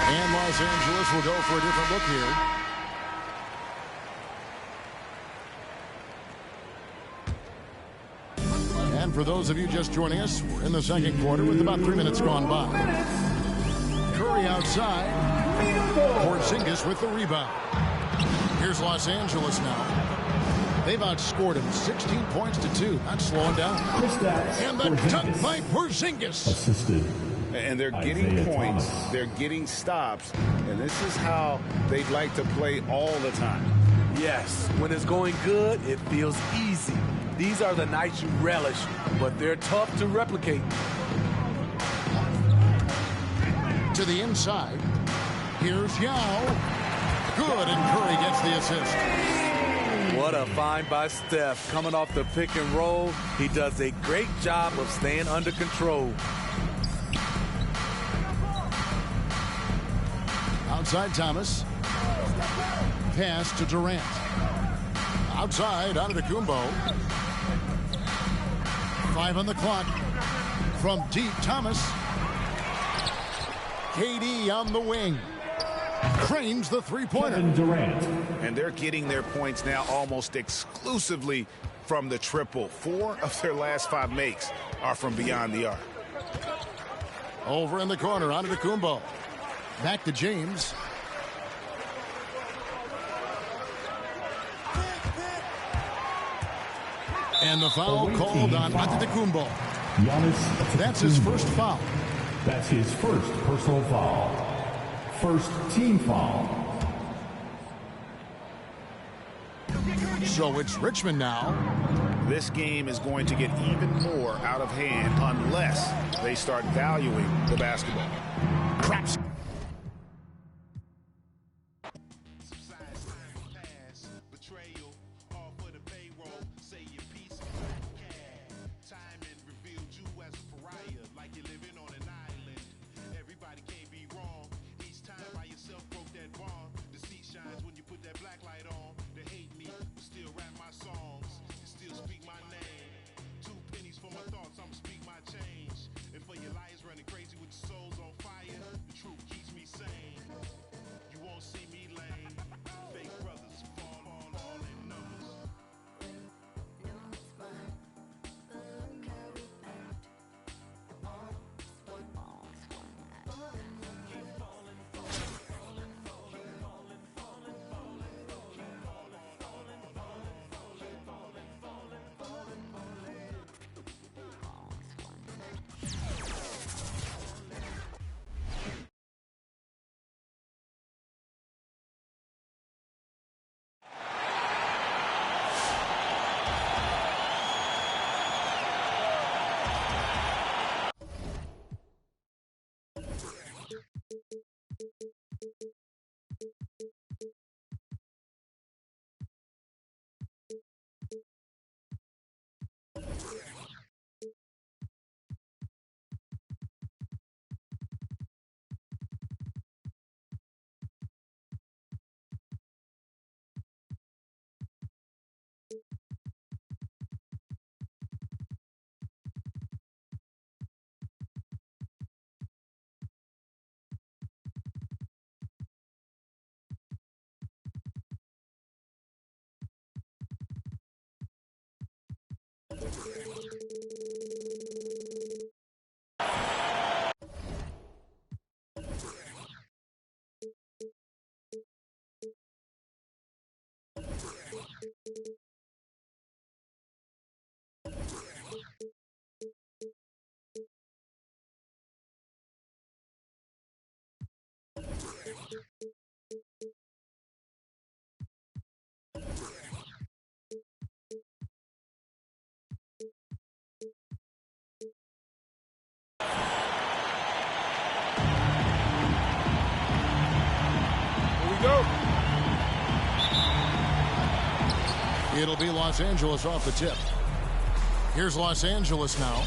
And Los Angeles will go for a different look here. And for those of you just joining us, we're in the second quarter with about 3 minutes gone by. Curry outside. Porzingis with the rebound. Here's Los Angeles now. They've outscored him 16 points to 2. Not slowing down. And the dunk by Porzingis. Assisted. And they're getting points, they're getting stops, and this is how they'd like to play all the time. Yes, when it's going good, it feels easy. These are the nights you relish, but they're tough to replicate. To the inside. Here's Yao. Good, and Curry gets the assist. What a find by Steph. Coming off the pick and roll, he does a great job of staying under control. Outside Thomas. Pass to Durant. Outside Antetokounmpo. 5 on the clock. From deep, Thomas. KD on the wing. Cranes the three-pointer. Durant. And they're getting their points now almost exclusively from the triple. 4 of their last 5 makes are from beyond the arc. Over in the corner, Antetokounmpo. Back to James. And the foul called on Antetokounmpo. That's his first foul. That's his first personal foul. First team foul. So it's Richmond now. This game is going to get even more out of hand unless they start valuing the basketball. Craps. I'm speak my change. And for your liars running crazy with your souls on fire, the truth It'll be Los Angeles off the tip. Here's Los Angeles now.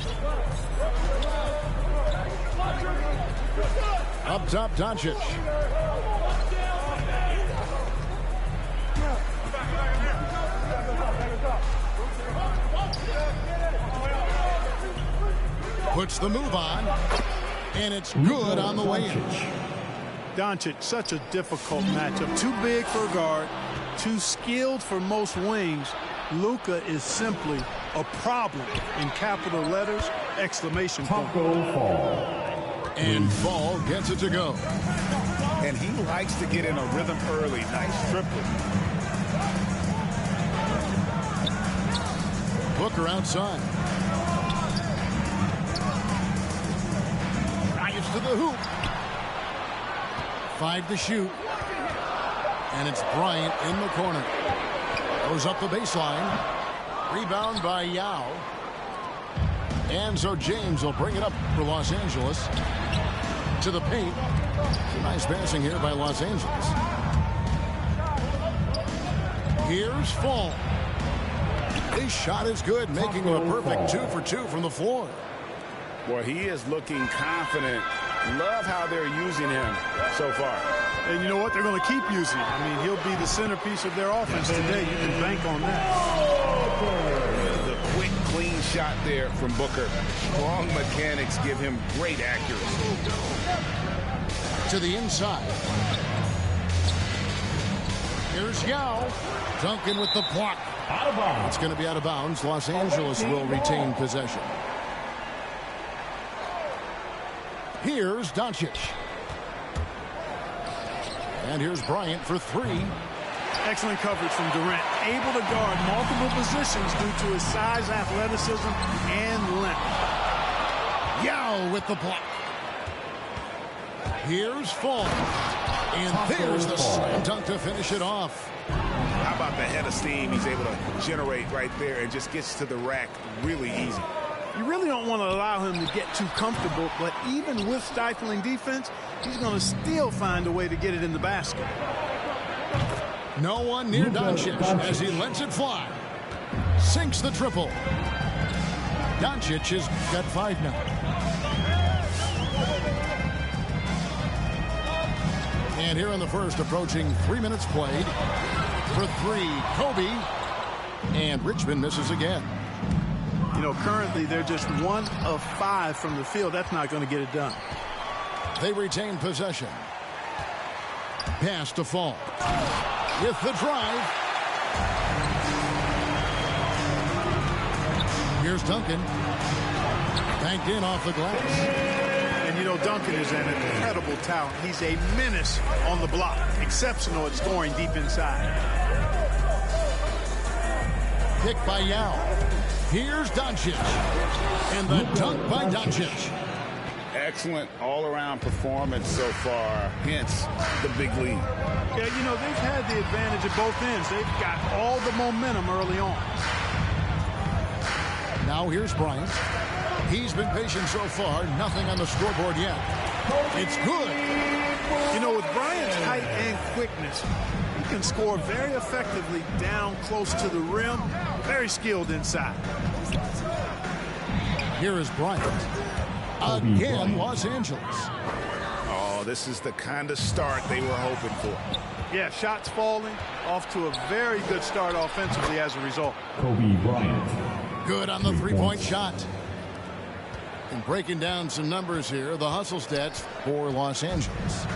Up top, Doncic. Puts the move on, and it's good on the way in. Doncic, such a difficult matchup. Too big for a guard, too skilled for most wings. Luka is simply a problem in capital letters, exclamation point. And Fall gets it to go. And he likes to get in a rhythm early. Nice triple. Booker outside. Drives to the hoop. 5 to shoot. And it's Bryant in the corner. Goes up the baseline. Rebound by Yao. And so James will bring it up for Los Angeles. To the paint. Nice passing here by Los Angeles. Here's Fall. His shot is good, making him a perfect 2 for 2 from the floor. Well, he is looking confident. Love how they're using him so far. And you know what? They're going to keep using him. I mean, he'll be the centerpiece of their offense today. You can bank on that. The quick, clean shot there from Booker. Strong mechanics give him great accuracy. To the inside. Here's Yao. Duncan with the block. Out of bounds. It's going to be out of bounds. Los Angeles will retain possession. Here's Doncic. And here's Bryant for 3. Excellent coverage from Durant. Able to guard multiple positions due to his size, athleticism, and length. Yao with the block. Here's Fall. And there's the slam dunk to finish it off. How about the head of steam he's able to generate right there and just gets to the rack really easy. You really don't want to allow him to get too comfortable, but even with stifling defense, he's going to still find a way to get it in the basket. No one near Doncic as he lets it fly. Sinks the triple. Doncic has got 5 now. And here in the first, approaching 3 minutes played. For 3, Kobe. And Richmond misses again. You know, currently they're just 1 of 5 from the field. That's not going to get it done. They retain possession. Pass to Fall. With the drive. Here's Duncan. Banked in off the glass. And, you know, Duncan is an incredible talent. He's a menace on the block. Exceptional at scoring deep inside. Pick by Yao. Here's Doncic. And the dunk by Doncic. Excellent all-around performance so far, hence the big lead. Yeah, you know, they've had the advantage at both ends. They've got all the momentum early on. Now here's Bryant. He's been patient so far. Nothing on the scoreboard yet. It's good. You know, with Bryant's height and quickness, he can score very effectively down close to the rim. Very skilled inside. Here is Bryant. Again, Los Angeles. Oh, this is the kind of start they were hoping for. Yeah, shots falling. Off to a very good start offensively as a result. Kobe Bryant. Good on the three-point shot. And breaking down some numbers here, the hustle stats for Los Angeles.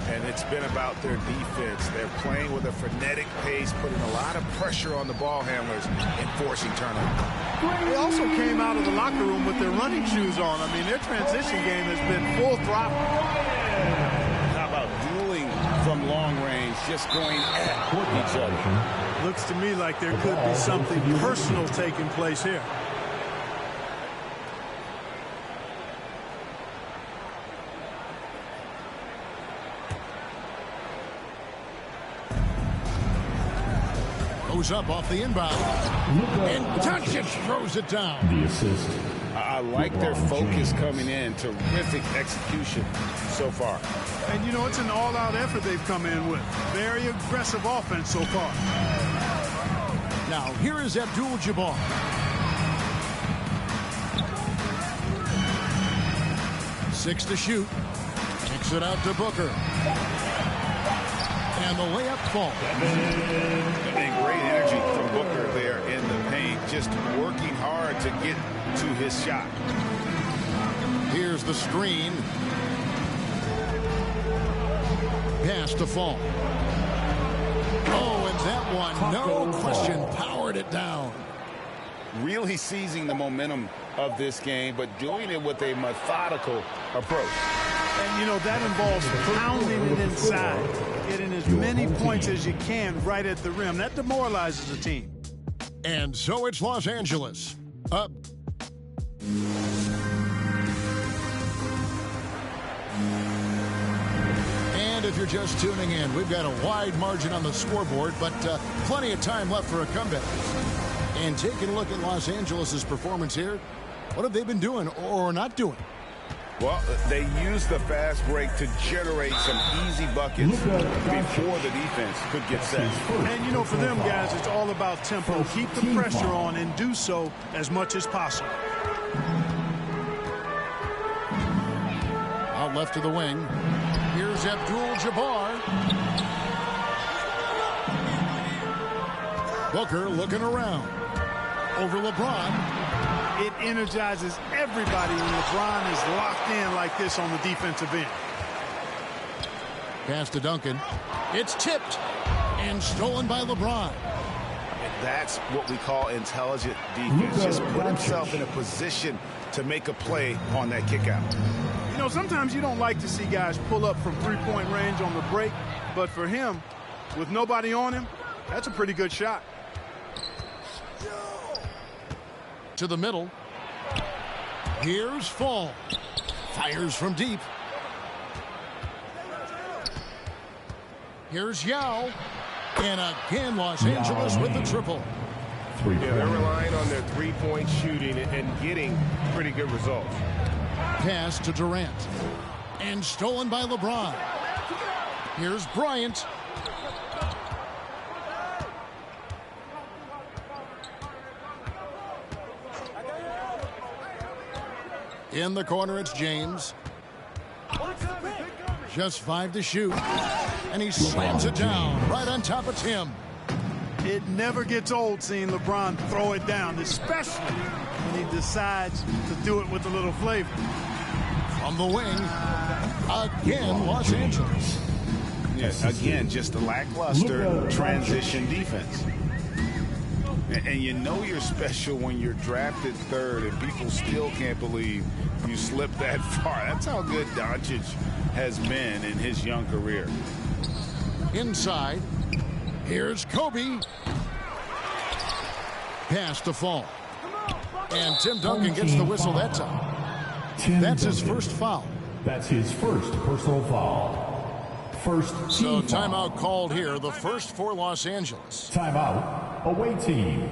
And it's been about their defense. They're playing with a frenetic pace, putting a lot of pressure on the ball handlers and forcing turnovers. They also came out of the locker room with their running shoes on. I mean, their transition game has been full throttle. How about dueling from long range, just going at each other? Looks to me like there could be something personal taking place here. goes up off the inbound. And Doncic throws it down. The assist. I like their focus coming in. Terrific execution so far. And, you know, it's an all-out effort they've come in with. Very aggressive offense so far. Now, here is Abdul-Jabbar. Six to shoot. Kicks it out to Booker. And the layup falls. And great energy from Booker there in the paint. Just working hard to get to his shot. Here's the screen. Pass to Fall. Oh, and that one, no question, powered it down. Really seizing the momentum of this game, but doing it with a methodical approach. And, you know, that involves pounding it inside, getting as many points as you can right at the rim. That demoralizes the team. And so it's Los Angeles up. And if you're just tuning in, we've got a wide margin on the scoreboard, but plenty of time left for a comeback. And taking a look at Los Angeles' performance here, what have they been doing or not doing? Well, they used the fast break to generate some easy buckets before the defense could get set. And, you know, for them guys, it's all about tempo. Keep the pressure on and do so as much as possible. Out left to the wing. Here's Abdul-Jabbar. Booker looking around. Over LeBron. It energizes everybody when LeBron is locked in like this on the defensive end. Pass to Duncan. It's tipped and stolen by LeBron. That's what we call intelligent defense. Just put himself in a position to make a play on that kick out. You know, sometimes you don't like to see guys pull up from three-point range on the break, but for him, with nobody on him, that's a pretty good shot. To the middle. Here's Fall. Fires from deep. Here's Yao. And again, Los Angeles with the triple. Yeah, they're relying on their three-point shooting and getting pretty good results. Pass to Durant. And stolen by LeBron. Here's Bryant. In the corner, it's James. Just 5 to shoot. And he slams it down right on top of Tim. It never gets old seeing LeBron throw it down, especially when he decides to do it with a little flavor. From the wing, again, Los Angeles. Yes, again, just a lackluster transition defense. And you know you're special when you're drafted third and people still can't believe you slipped that far. That's how good Doncic has been in his young career. Inside, here's Kobe. Pass to Fall. And Tim Duncan gets the whistle that time. That's his first foul. That's his first personal foul. First team so timeout foul. Called here, the first for Los Angeles. Timeout, away team.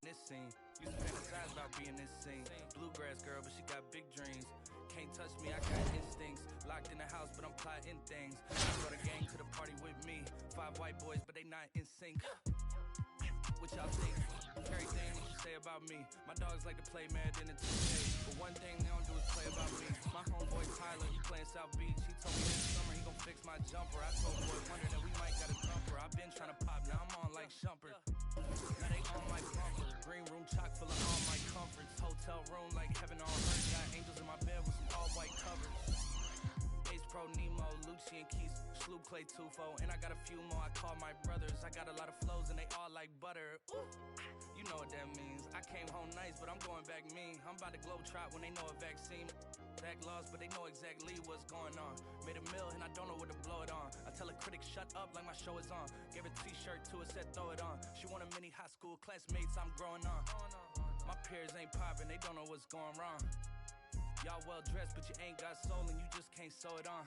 This scene, used to fantasize about being this scene. Bluegrass girl, but she got big dreams. Can't touch me, I got instincts. Locked in the house, but I'm plotting things. I brought a gang to the party with me. 5 white boys, but they not in sync. What y'all think? Everything what you say about me. My dogs like to play Madden and 2K. But one thing they don't do is play about me. My homeboy Tyler, he playing South Beach. He told me this my jumper. I told Boy Wonder that we might got a thumper. I've been trying to pop, now I'm on like Shumper. Now they on my bumper. Green room chock full of all my comforts. Hotel room like heaven on earth. Got angels in my bed with some all white covers. Ace Pro Nemo, Lucci and Keys, Sloop Clay Tufo, and I got a few more I call my brothers. I got a lot of flows and they all like butter. Ooh. You know what that means. I came home nice, but I'm going back mean. I'm about to globe trot when they know a vaccine. Back laws, but they know exactly what's going on. Made a meal and I don't know what to blow it on. I tell a critic shut up like my show is on. Gave a t-shirt to her, said throw it on. She wanted many high school classmates, I'm growing on. My peers ain't popping, they don't know what's going wrong. Y'all well dressed, but you ain't got soul and you just can't sew it on.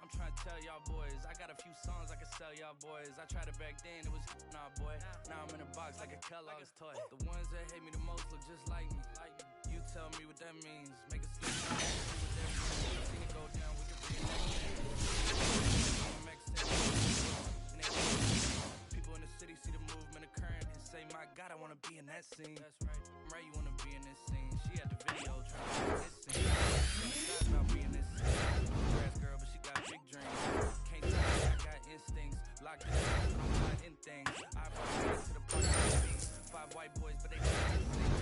I'm trying to tell y'all boys, I got a few songs I can sell y'all boys. I tried it back then, it was nah boy. Now I'm in a box like a Kellogg's toy. The ones that hate me the most look just like me. You tell me what that means. Make a slip, see what that means. Seen it go down, we can reenact it. I'ma make sense. People in the city see the movement occurring and say, my God, I wanna be in that scene. That's right. I'm right, you wanna be in this scene. She had the video trying to be in this scene. She's about being this scene. Grass girl, but she got big dreams. Can't tell me I got instincts. Locked in, I'm hot in things. I brought it to the party with me. 5 white boys, but they can't sing.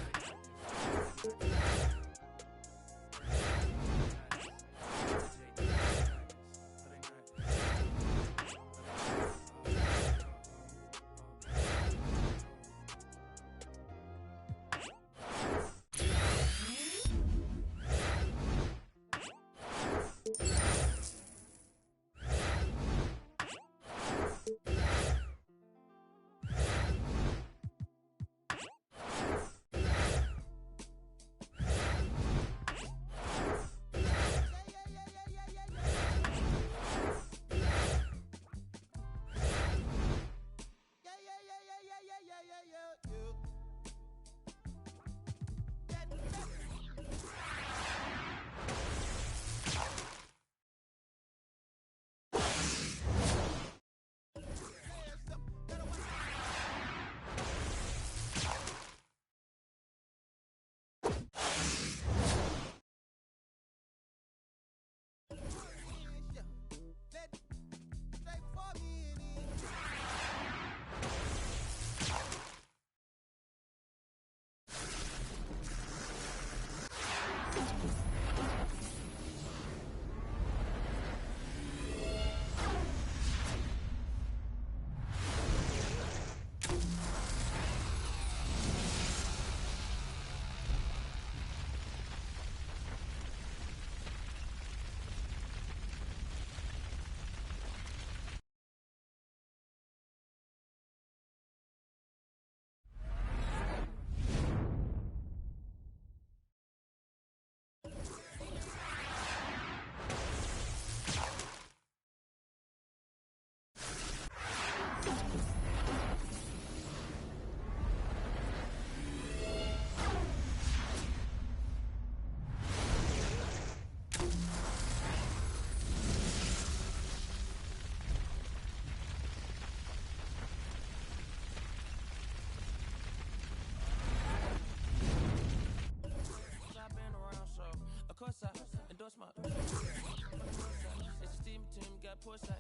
I endorse my it's a steam team, got Porsche.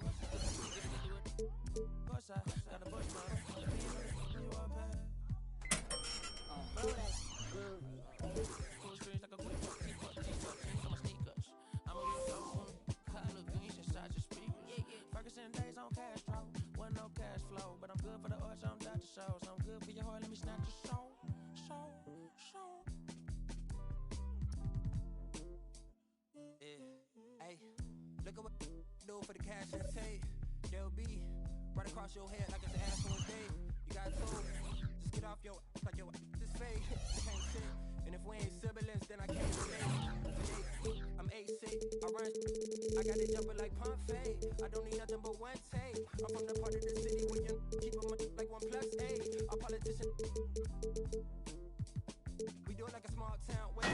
Porsche, got a Porsche, you are bad. Full strings like a quick T-fuck, jeans on my sneakers. I'm a real phone, color green, inside your speakers. Ferguson days on Castro, wasn't no cash flow, but I'm good for the arts on Dr. Shows. I'm good for your heart, let me snatch your soul. Look at what do for the cash and take. They'll be right across your head like it's an ass on a date. You got told, just get off your like your this fake. You can't sit, and if we ain't siblings, then I can't relate. I'm A6, I run, I got it jumping like pump fade. I don't need nothing but one take. I'm from the part of the city where you keep them like 1+8. A politician. We do it like a small town way.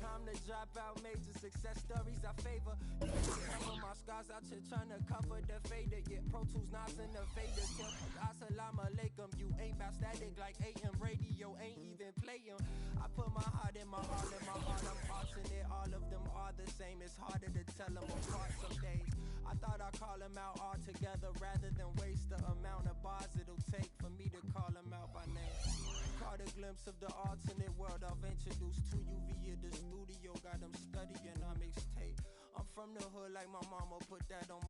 I'm the dropout major success stories I favor. You can cover my scars out here trying to cover the fader. Yeah, Pro Tools, Nas and the faders. Assalamu alaikum. You ain't bout static like AM radio. Ain't even playing. I put my heart in my all in my heart. I'm alternate. All of them are the same. It's harder to tell them apart some days. I thought I called call him out altogether rather than waste the amount of bars it'll take for me to call him out by name. Caught a glimpse of the alternate world I've introduced to you via the studio. Got him studying our mixtape. I'm from the hood like my mama put that on